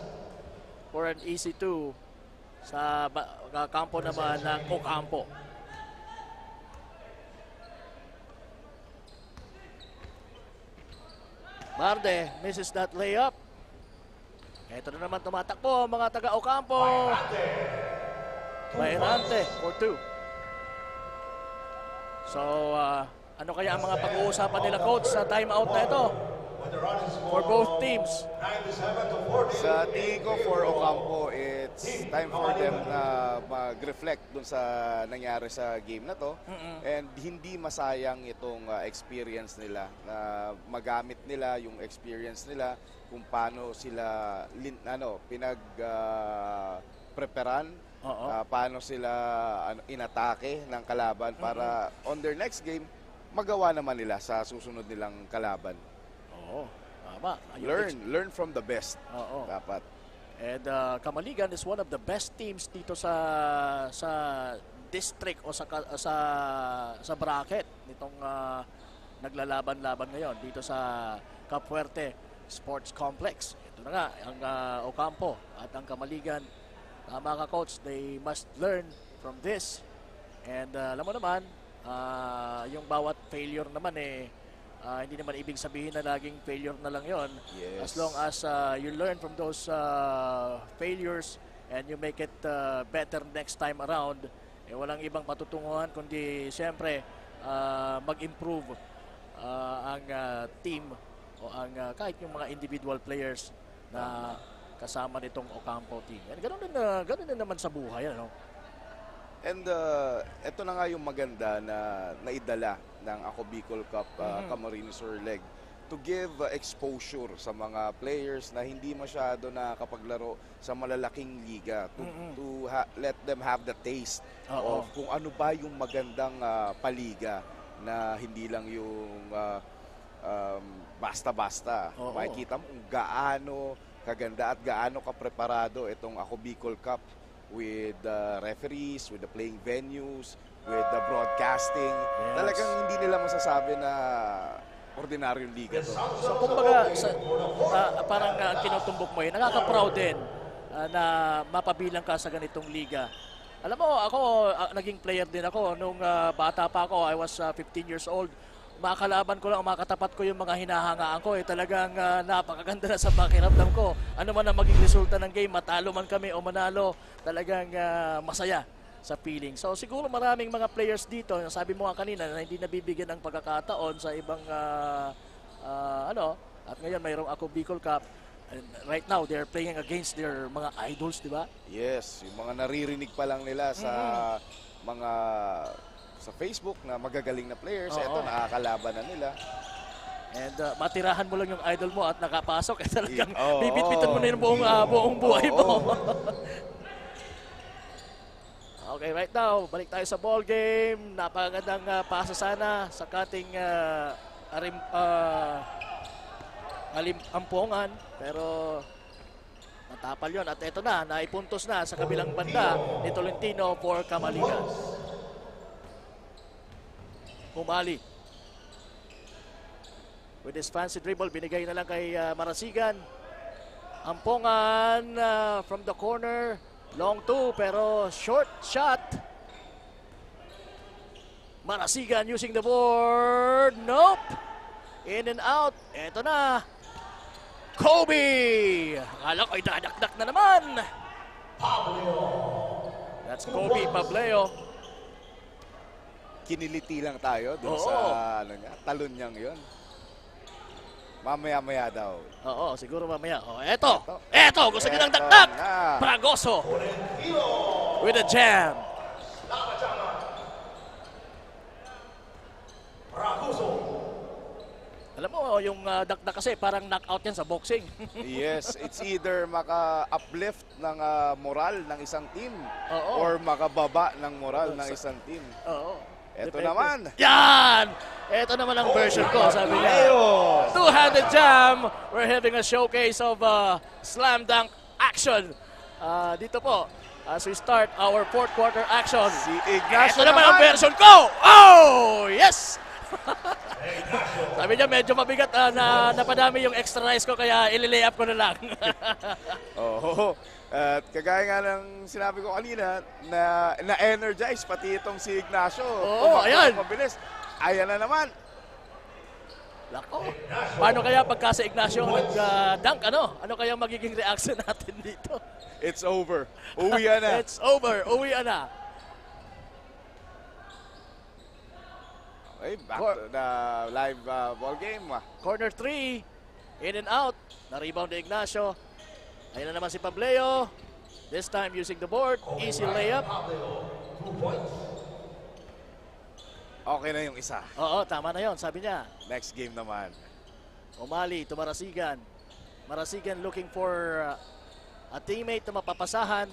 for an easy 2 sa kampo naman ng Ocampo. Marde misses that layup. Ito na naman tumatakbo mga taga Ocampo. Bayrante for 2. So, ano kaya ang mga pag-uusapan nila coach sa timeout na ito? For both teams. Sa tingin ko for Ocampo, it's time for them na mag-reflect dun sa nangyari sa game na to. And hindi masayang itong experience nila na magamit nila yung experience nila kung paano sila preparan, paano sila inatake ng kalaban para on their next game magawa naman nila sa susunod nilang kalaban. Oo, tama. Learn from the best. Dapat. And Kamaligan is one of the best teams dito sa district o sa bracket nitong naglalaban-laban ngayon dito sa Capuerte Sports Complex. Ito na nga ang Ocampo at ang Kamaligan. Tama ka coach, they must learn from this. And alam mo naman, yung bawat failure naman hindi naman ibig sabihin na laging failure na lang yon. Yes. As long as you learn from those failures and you make it better next time around, walang ibang patutunguhan kundi siyempre mag-improve ang team o ang kahit yung mga individual players na kasama nitong Ocampo team. And ganun din naman sa buhay, ano? And ito na nga yung maganda na naidala ng Ako Bicol Cup Camarines Sur Leg to give exposure sa mga players na hindi masyado nakapaglaro sa malalaking liga to let them have the taste of kung ano ba yung magandang paliga na hindi lang yung basta-basta. Makikita mo kung gaano kaganda at gaano kapreparado itong Ako Bicol Cup with the referees, with the playing venues, with the broadcasting. Talagang hindi nila masasabi na ordinaryong liga to. So kumbaga, parang kinutumbok mo yun, nakaka-proud din na mapabilang ka sa ganitong liga. Alam mo, ako, naging player din ako. Nung bata pa ako, I was 15 years old. Makakalaban ko lang, makatapat ko yung mga hinahangaan ko. Talagang napakaganda na sa pakiramdam ko. Ano man ang maging resulta ng game, matalo man kami o manalo, talagang masaya sa feeling. So siguro maraming mga players dito, sabi mo nga kanina, na hindi nabibigyan ng pagkakataon sa ibang at ngayon mayroong Ako Bicol Cup. And right now, they're playing against their mga idols, di ba? Yes, yung mga naririnig pa lang nila sa mga sa Facebook na magagaling na players, eto nakakalaban na nila. And matirahan mo lang yung idol mo at nakapasok, talagang bibit-bitan mo na yung buong buhay mo. Okay, right now, balik tayo sa ball game. Napakagandang pasa sana sa kating Ampongan, pero natapal yon at eto na, naipuntos na sa kabilang banda ni Tolentino for Kamaligan. Humali. With his fancy dribble, binigay na lang kay Marasigan. Ampongan from the corner. Long 2 pero short shot. Marasigan using the board. Nope. In and out. Eto na. Kobe. Akala ko ay dadakdak na naman. That's Kobe Pableo. Kiniliti lang tayo dun sa talon niyang yun. Mamaya-maya daw. Oo, siguro mamaya. Eto, gusto niyo ng dakdak. Pragoso. With a jam. Alam mo, yung dakdak kasi parang knockout yan sa boxing. Yes, it's either maka-uplift ng moral ng isang team or makababa ng moral ng isang team. Ito naman. Yan! Ito naman ang version ko, sabi niya. Two-handed jam. We're having a showcase of slam dunk action. Dito po as we start our fourth quarter action. Si Ignacio Ito naman ang version ko! Oh! Yes! Sabi niya medyo mabigat na napadami yung extra rice ko kaya ililay up ko na lang. Oo. At kagaya nga ng sinabi ko kanina, na-energize pati itong si Ignacio. Oo, ayan. Mabilis. Ayan na naman. Lako. Paano kaya pagka si Ignacio nag-dunk, ano? Ano kaya magiging reaction natin dito? It's over. Uwian na. It's over. Uwian na. Okay, back to the live ball game. Corner 3. In and out. Na-rebound ni Ignacio. Ayun na naman si Pableo. This time using the board. Easy layup. 2 points. Okay na yung isa. Oo, tama na yon, sabi niya. Next game naman. Umali to Marasigan. Marasigan looking for a teammate na mapapasahan.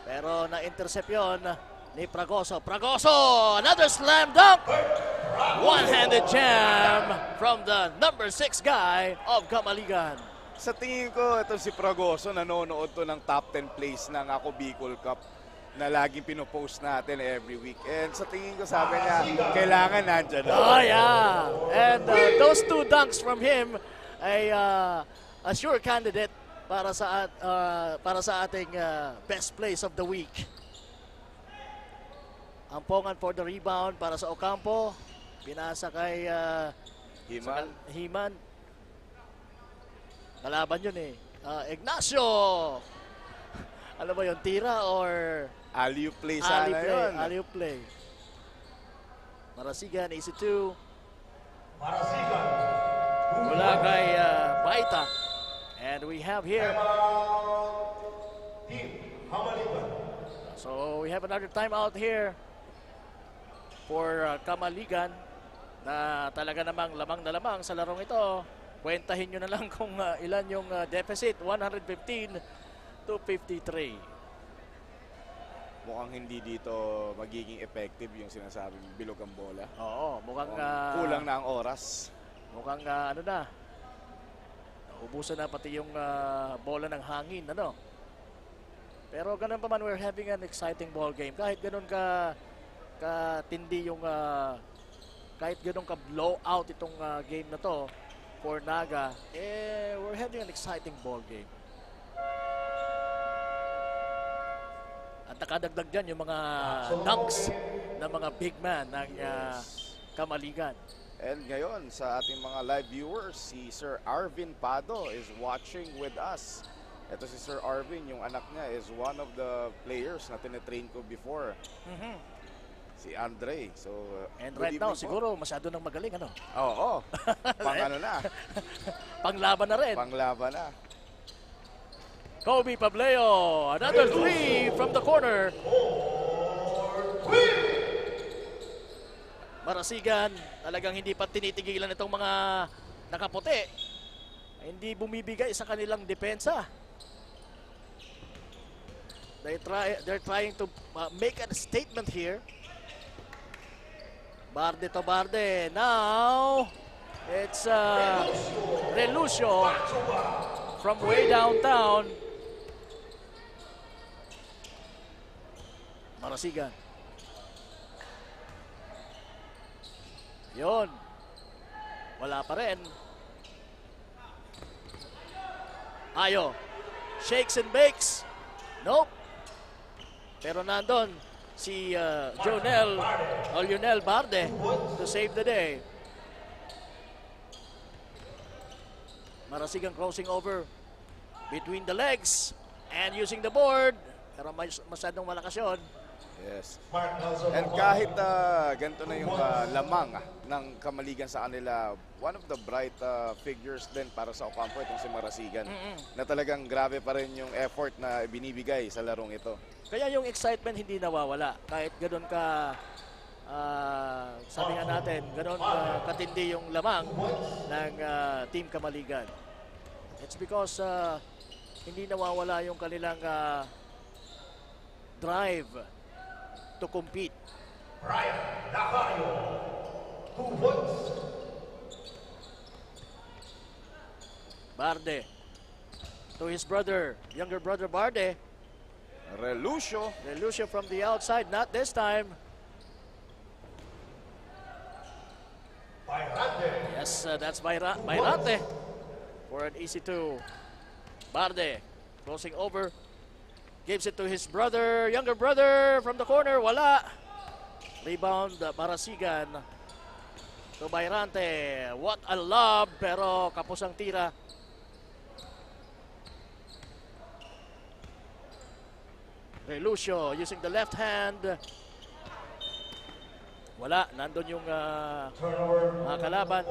Pero na-intercept yon ni Pragoso. Pragoso! Another slam dunk! One-handed jam from the number 6 guy of Kamaligan. Sa tingin ko, ito si Pragoso, nanonood to ng top 10 plays ng Ako Bicol Cup na laging pinopost natin every week. And sa tingin ko, sabi niya, kailangan nandyan na. Oh, yeah. And those 2 dunks from him ay a sure candidate para sa ating best plays of the week. Ampongan for the rebound para sa Ocampo. Pinasa kay Himan. Kalaban yun eh. Ignacio! Ano ba yun? Tira or... Alley-oop play sana yun. Alley-oop play. Marasigan, easy 2. Marasigan. Mula kay Baita. And we have here... Team Kamaligan. So we have another timeout here for Kamaligan na talaga namang lamang na lamang sa larong ito. Kwentahin nyo na lang kung ilan yung deficit. 115 to 53. Mukhang hindi dito magiging effective yung sinasabing bilog ang bola. Oo, mukhang... kulang na ang oras. Mukhang ano na. Ubusan na pati yung bola ng hangin, ano? Pero ganun pa man, we're having an exciting ball game. Kahit ganun katindi yung... kahit ganun ka blowout itong game na to for Naga, we're having an exciting ball game. At nakadagdag dyan yung mga dunks ng mga big man ng Kamaligan. And ngayon, sa ating mga live viewers, si Sir Arvin Pado is watching with us. Ito si Sir Arvin, yung anak niya is one of the players na tinetrain ko before. Si Andre. So, and right now, siguro masyado nang magaling, ano? Oo. Pang ano na. Panglaban na rin. Panglaban na. Kobe Pableo, another 3 from the corner. Marasigan, talagang hindi pa tinitigilan itong mga nakaputi. Hindi bumibigay sa kanilang depensa. They're trying to make a statement here. Barde to Barde. Now, it's Relucio from way downtown. Marasigan. Yun. Wala pa rin. Ayo. Shakes and bakes. Nope. Pero nandun si Lionel Barde to save the day. Marasigan crossing over between the legs and using the board. Pero masyadong malakas yun. Yes. And kahit ganito na yung lamang ng Kamaligan sa kanila, one of the bright figures din para sa Ocampo itong si Marasigan. Na talagang grabe pa rin yung effort na binibigay sa larong ito. Kaya yung excitement hindi nawawala. Kahit ganoon ka, sabi nga natin, ganoon katindi yung lamang ng Team Kamaligan. It's because hindi nawawala yung kanilang drive to compete. Brian Nacario, 2 points. Barde to his brother, younger brother Barde. Relucio. Relucio from the outside, not this time. Yes, that's Bayrante for an easy two. Barde crossing over. Gives it to his brother, younger brother from the corner. Wala. Rebound, Marasigan to Bayrante. What a lob, pero kapos ang tira. Relucio using the left hand. Wala, nandun yung mga kalaban.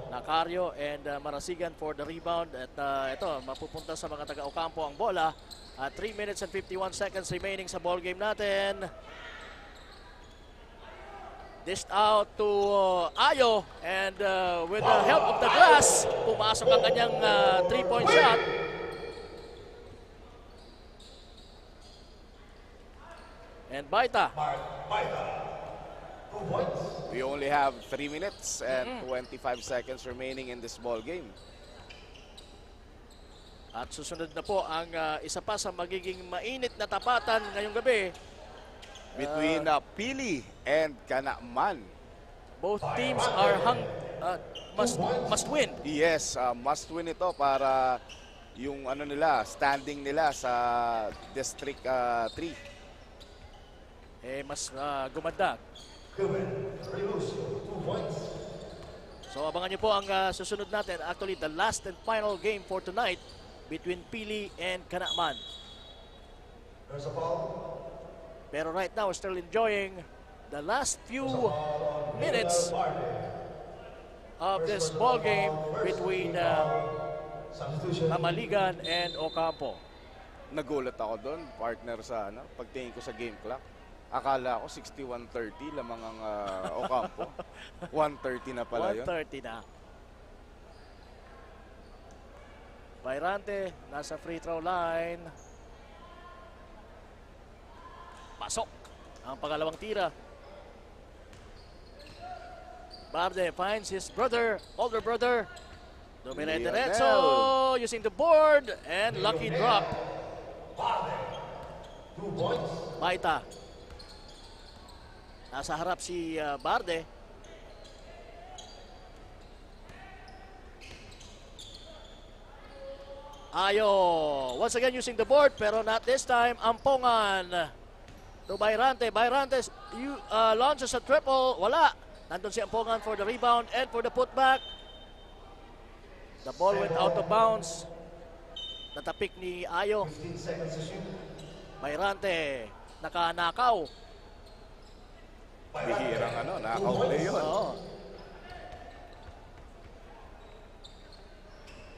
Nacario and Marasigan for the rebound. At ito, mapupunta sa mga taga-Ocampo ang bola. 3 minutes and 51 seconds remaining sa ball game natin. Dished out to Ayo, and with the help of the glass, pumasok ang kanyang 3-point shot. And Baita. We only have 3 minutes and 25 seconds remaining in this ball game. At susunod na po ang isa pa sa magiging mainit na tapatan ngayong gabi. Between Pili and Kanakman. Both teams are must win. Yes, must win ito para yung ano nila, standing nila sa District 3. Mas gumanda. So abangan niyo po ang susunod natin. Actually, the last and final game for tonight between Pili and Kanakman. There's a foul. Pero right now, still enjoying the last few minutes of this ball game between Mamaligan and Ocampo. Nagulat ako doon, partner, sa pagtingin ko sa game clock. Akala ko 61:30 lamang ang Ocampo. 1:30 na pala yun. 1:30 na. Bayrante nasa free throw line. Pasok ang pangalawang tira. Barde finds his brother, older brother. Dumiretso using the board and lucky drop. Baita. Nasa harap si Barde. Ayo. Once again using the board pero not this time. Ampongan to Bayrante. Bayrante launches a triple. Wala. Nandun si Ampongan for the rebound and for the putback. The ball went out of bounds. Natapik ni Ayo. Bayrante nakanakaw. Bihirang nakaw play yun.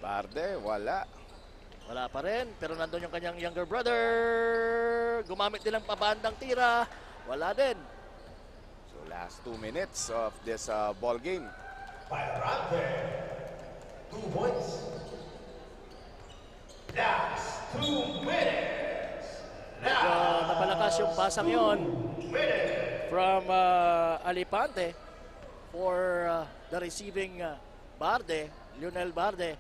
Barde, wala. Wala pa rin, pero nandun yung kanyang younger brother. Gumamit nilang pabandang tira. Wala din. So last 2 minutes of this ball game. Bayrante. 2 points. Last 2 minutes. Medyo napalakas yung pasang yon from Alipante for the receiving Barde, Lionel Barde.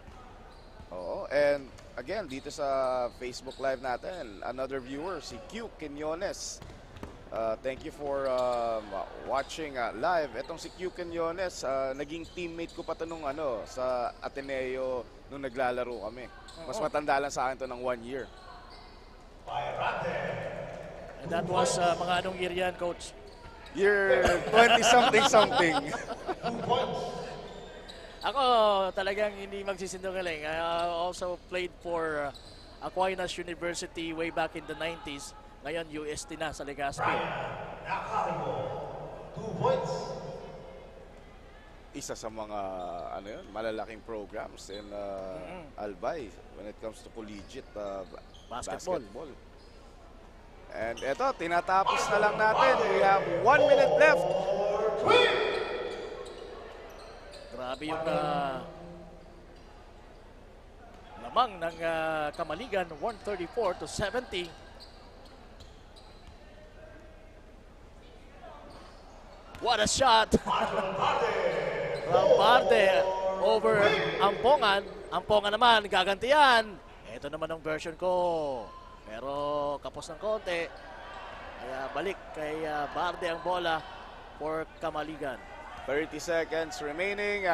Oo, and again, dito sa Facebook Live natin, another viewer, si Q Quinones. Thank you for watching live. Etong si Q Quinones, naging teammate ko pa ito nung sa Ateneo nung naglalaro kami. Mas matanda lang sa akin to ng 1 year. And that was mga anong year yan, Coach? Year 20-something. Ako talagang hindi magsisinungaling. I also played for Aquinas University way back in the 90s. Ngayon UST na sa Legazpi. 2 points. Isa sa mga malalaking programs in Albay when it comes to collegiate basketball. And eto, tinatapos na lang natin. We have 1 minute left. Grabe yung lamang ng Kamaligan, 134-70. What a shot! From Barde over Ampongan. Ampongan naman, gagantiyan. Ito naman ang version ko. Pero kapos ng konti. Kaya balik kay Barde ang bola for Kamaligan. 30 seconds remaining.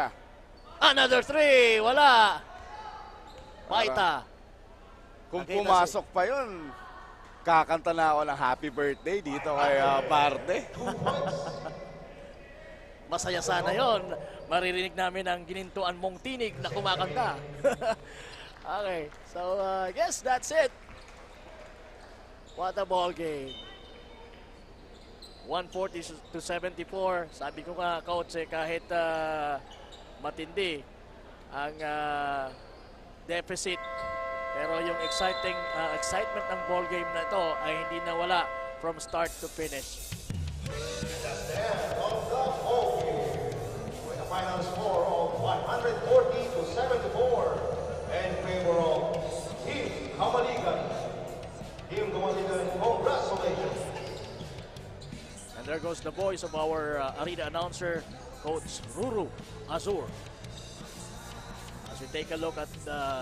Another 3! Wala! Paita. Kung Nakita pumasok pa yun, kakanta na ako ng happy birthday dito kay Barde. Masaya sana yon. Maririnig namin ang ginintuan mong tinig na kumakanta. Okay, so I guess that's it. What a ball game. 140 to 74. Sabi ko nga, coach, kahit matindi ang deficit, pero yung excitement ng ball game na ito ay hindi nawala from start to finish. With a final score of 140 to 74 in favor of Team Kamaligan. Team Kamaligan, congratulations. And there goes the voice of our arena announcer, Coach Ruru Azur. As we take a look at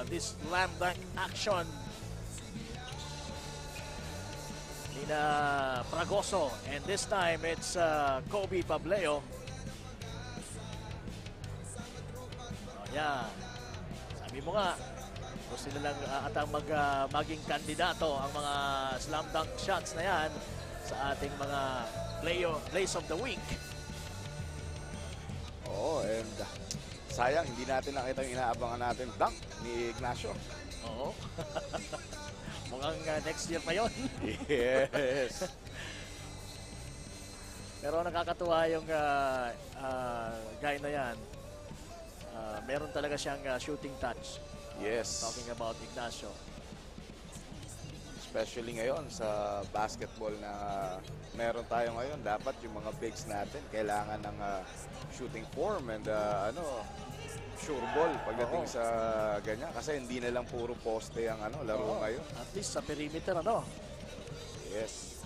this slam dunk action, Nina Fragoso, and this time it's Kobe Pableo. Oh, yeah. Sabi mo nga, gusto nila lang atang maging kandidato ang mga slam dunk shots na yan sa ating mga plays of the week. Oo, and sayang, hindi natin nakita yung inaabangan natin dunk ni Ignacio. Oo. Mukhang next year pa yon. Yes. Pero nakakatuwa yung guy na yan. Meron talaga siyang shooting touch. Yes. Talking about Ignacio. Especially ngayon sa basketball na meron tayo ngayon, dapat yung mga bigs natin kailangan ng shooting form and sure ball pagdating sa ganyan. Kasi hindi na lang puro poste ang laro ngayon. At least sa perimeter, Yes.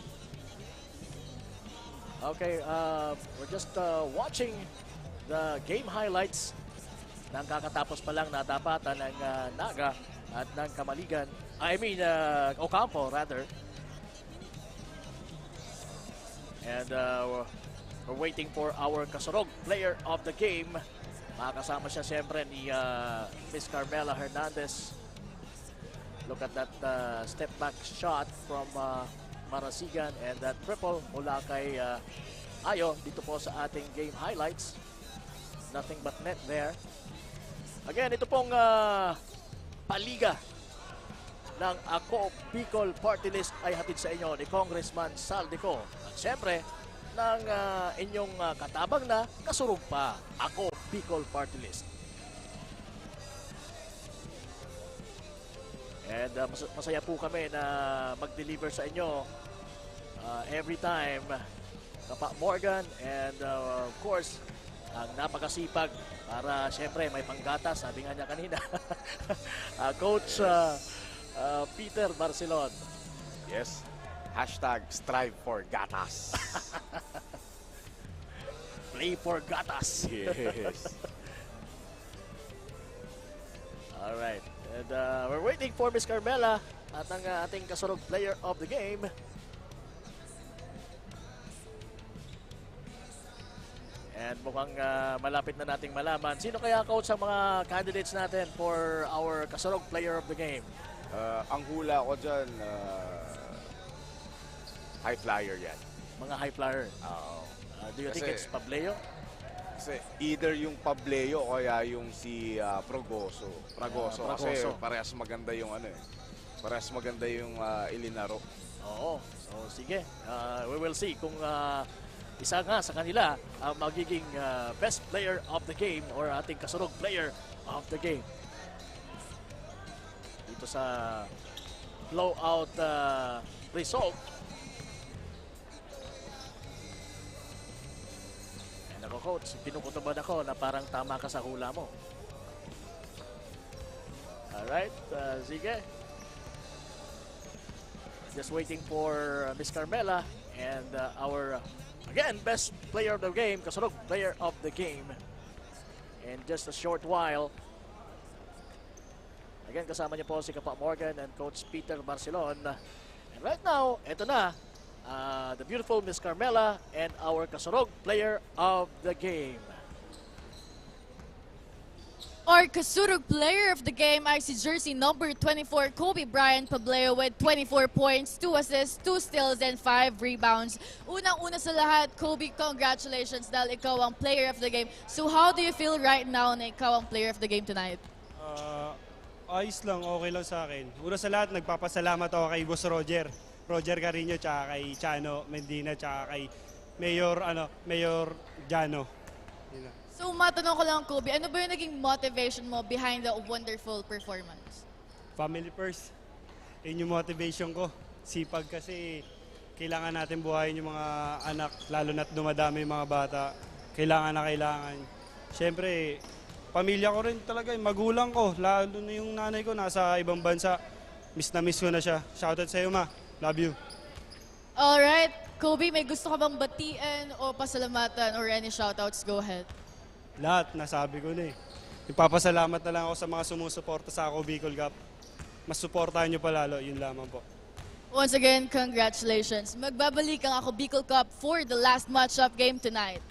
Okay, we're just watching the game highlights ng kakatapos pa lang na dapatan ng Naga at ng Kamaligan. Ocampo rather. And we're waiting for our Kasurog player of the game. Makakasama siya siyempre ni Miss Carmela Hernandez. Look at that step back shot from Marasigan and that triple mula kay Ayo dito po sa ating game highlights. Nothing but net there. Again, ito pong paliga ng Ako Bicol Party List ay hatid sa inyo ni Congressman Saldico. At syempre, ng inyong katabang na kasurog pa, Ako Bicol Party List. And masaya po kami na mag-deliver sa inyo every time. Kapa Morgan and of course, ang napakasipag para syempre may panggatas, sabi nga niya kanina. Coach Peter Barcelon. Yes. #strive for gatas. Play for gatas. Yes. Alright. And we're waiting for Miss Carmela at ang ating kasurog player of the game. And mukhang malapit na nating malaman. Sino kaya, coach, ang mga candidates natin for our kasurog player of the game? Ang hula ko dyan, high flyer yan. Mga high flyer. Do you think it's Pableo? Kasi either yung Pableo o kaya yung si Fragoso. Fragoso. Kasi parehas maganda yung parehas maganda yung ilinaro. Oo. So sige. We will see kung isa nga sa kanila ang magiging best player of the game or ating kasurog player of the game. Dito sa blowout result. And ako, coach, pinukutuban ako na parang tama ka sa hula mo. Alright, sige. Just waiting for Miss Carmela and our, again, best player of the game, kasurog player of the game. In just a short while. Again, kasama niyo po si Kapa Morgan and Coach Peter Barcelon. And right now, eto na, the beautiful Miss Carmela and our Kasurog player of the game. Our Kasurug player of the game ay si jersey number 24, Kobe Bryant Pableo with 24 points, 2 assists, 2 steals, and 5 rebounds. Unang-una sa lahat, Kobe, congratulations dahil ikaw ang player of the game. So how do you feel right now na ikaw ang player of the game tonight? Ayos lang, okay lang sa akin. Una sa lahat, nagpapasalamat ako kay Boss Roger Carino, tsaka kay Chano Medina, tsaka kay Mayor Jano. Yun na. So matanong ko lang, Kobe, ano ba yung naging motivation mo behind the wonderful performance? Family first. Yun yung motivation ko. Sipag kasi kailangan natin buhayin yung mga anak, lalo na't dumadami yung mga bata. Kailangan na kailangan. Siyempre, pamilya ko rin talaga, yung magulang ko, lalo na yung nanay ko nasa ibang bansa. Miss na miss ko na siya. Shoutout sa'yo, ma. Love you. Alright, Kobe, may gusto ka bang batiin o pasalamatan or any shoutouts? Go ahead. Lahat, nasabi ko na eh. Ipapasalamat na lang ako sa mga sumusuporta sa Ako Bicol Cup. Mas suportahan nyo palalo, yun lamang po. Once again, congratulations. Magbabalik ang Ako Bicol Cup for the last matchup game tonight.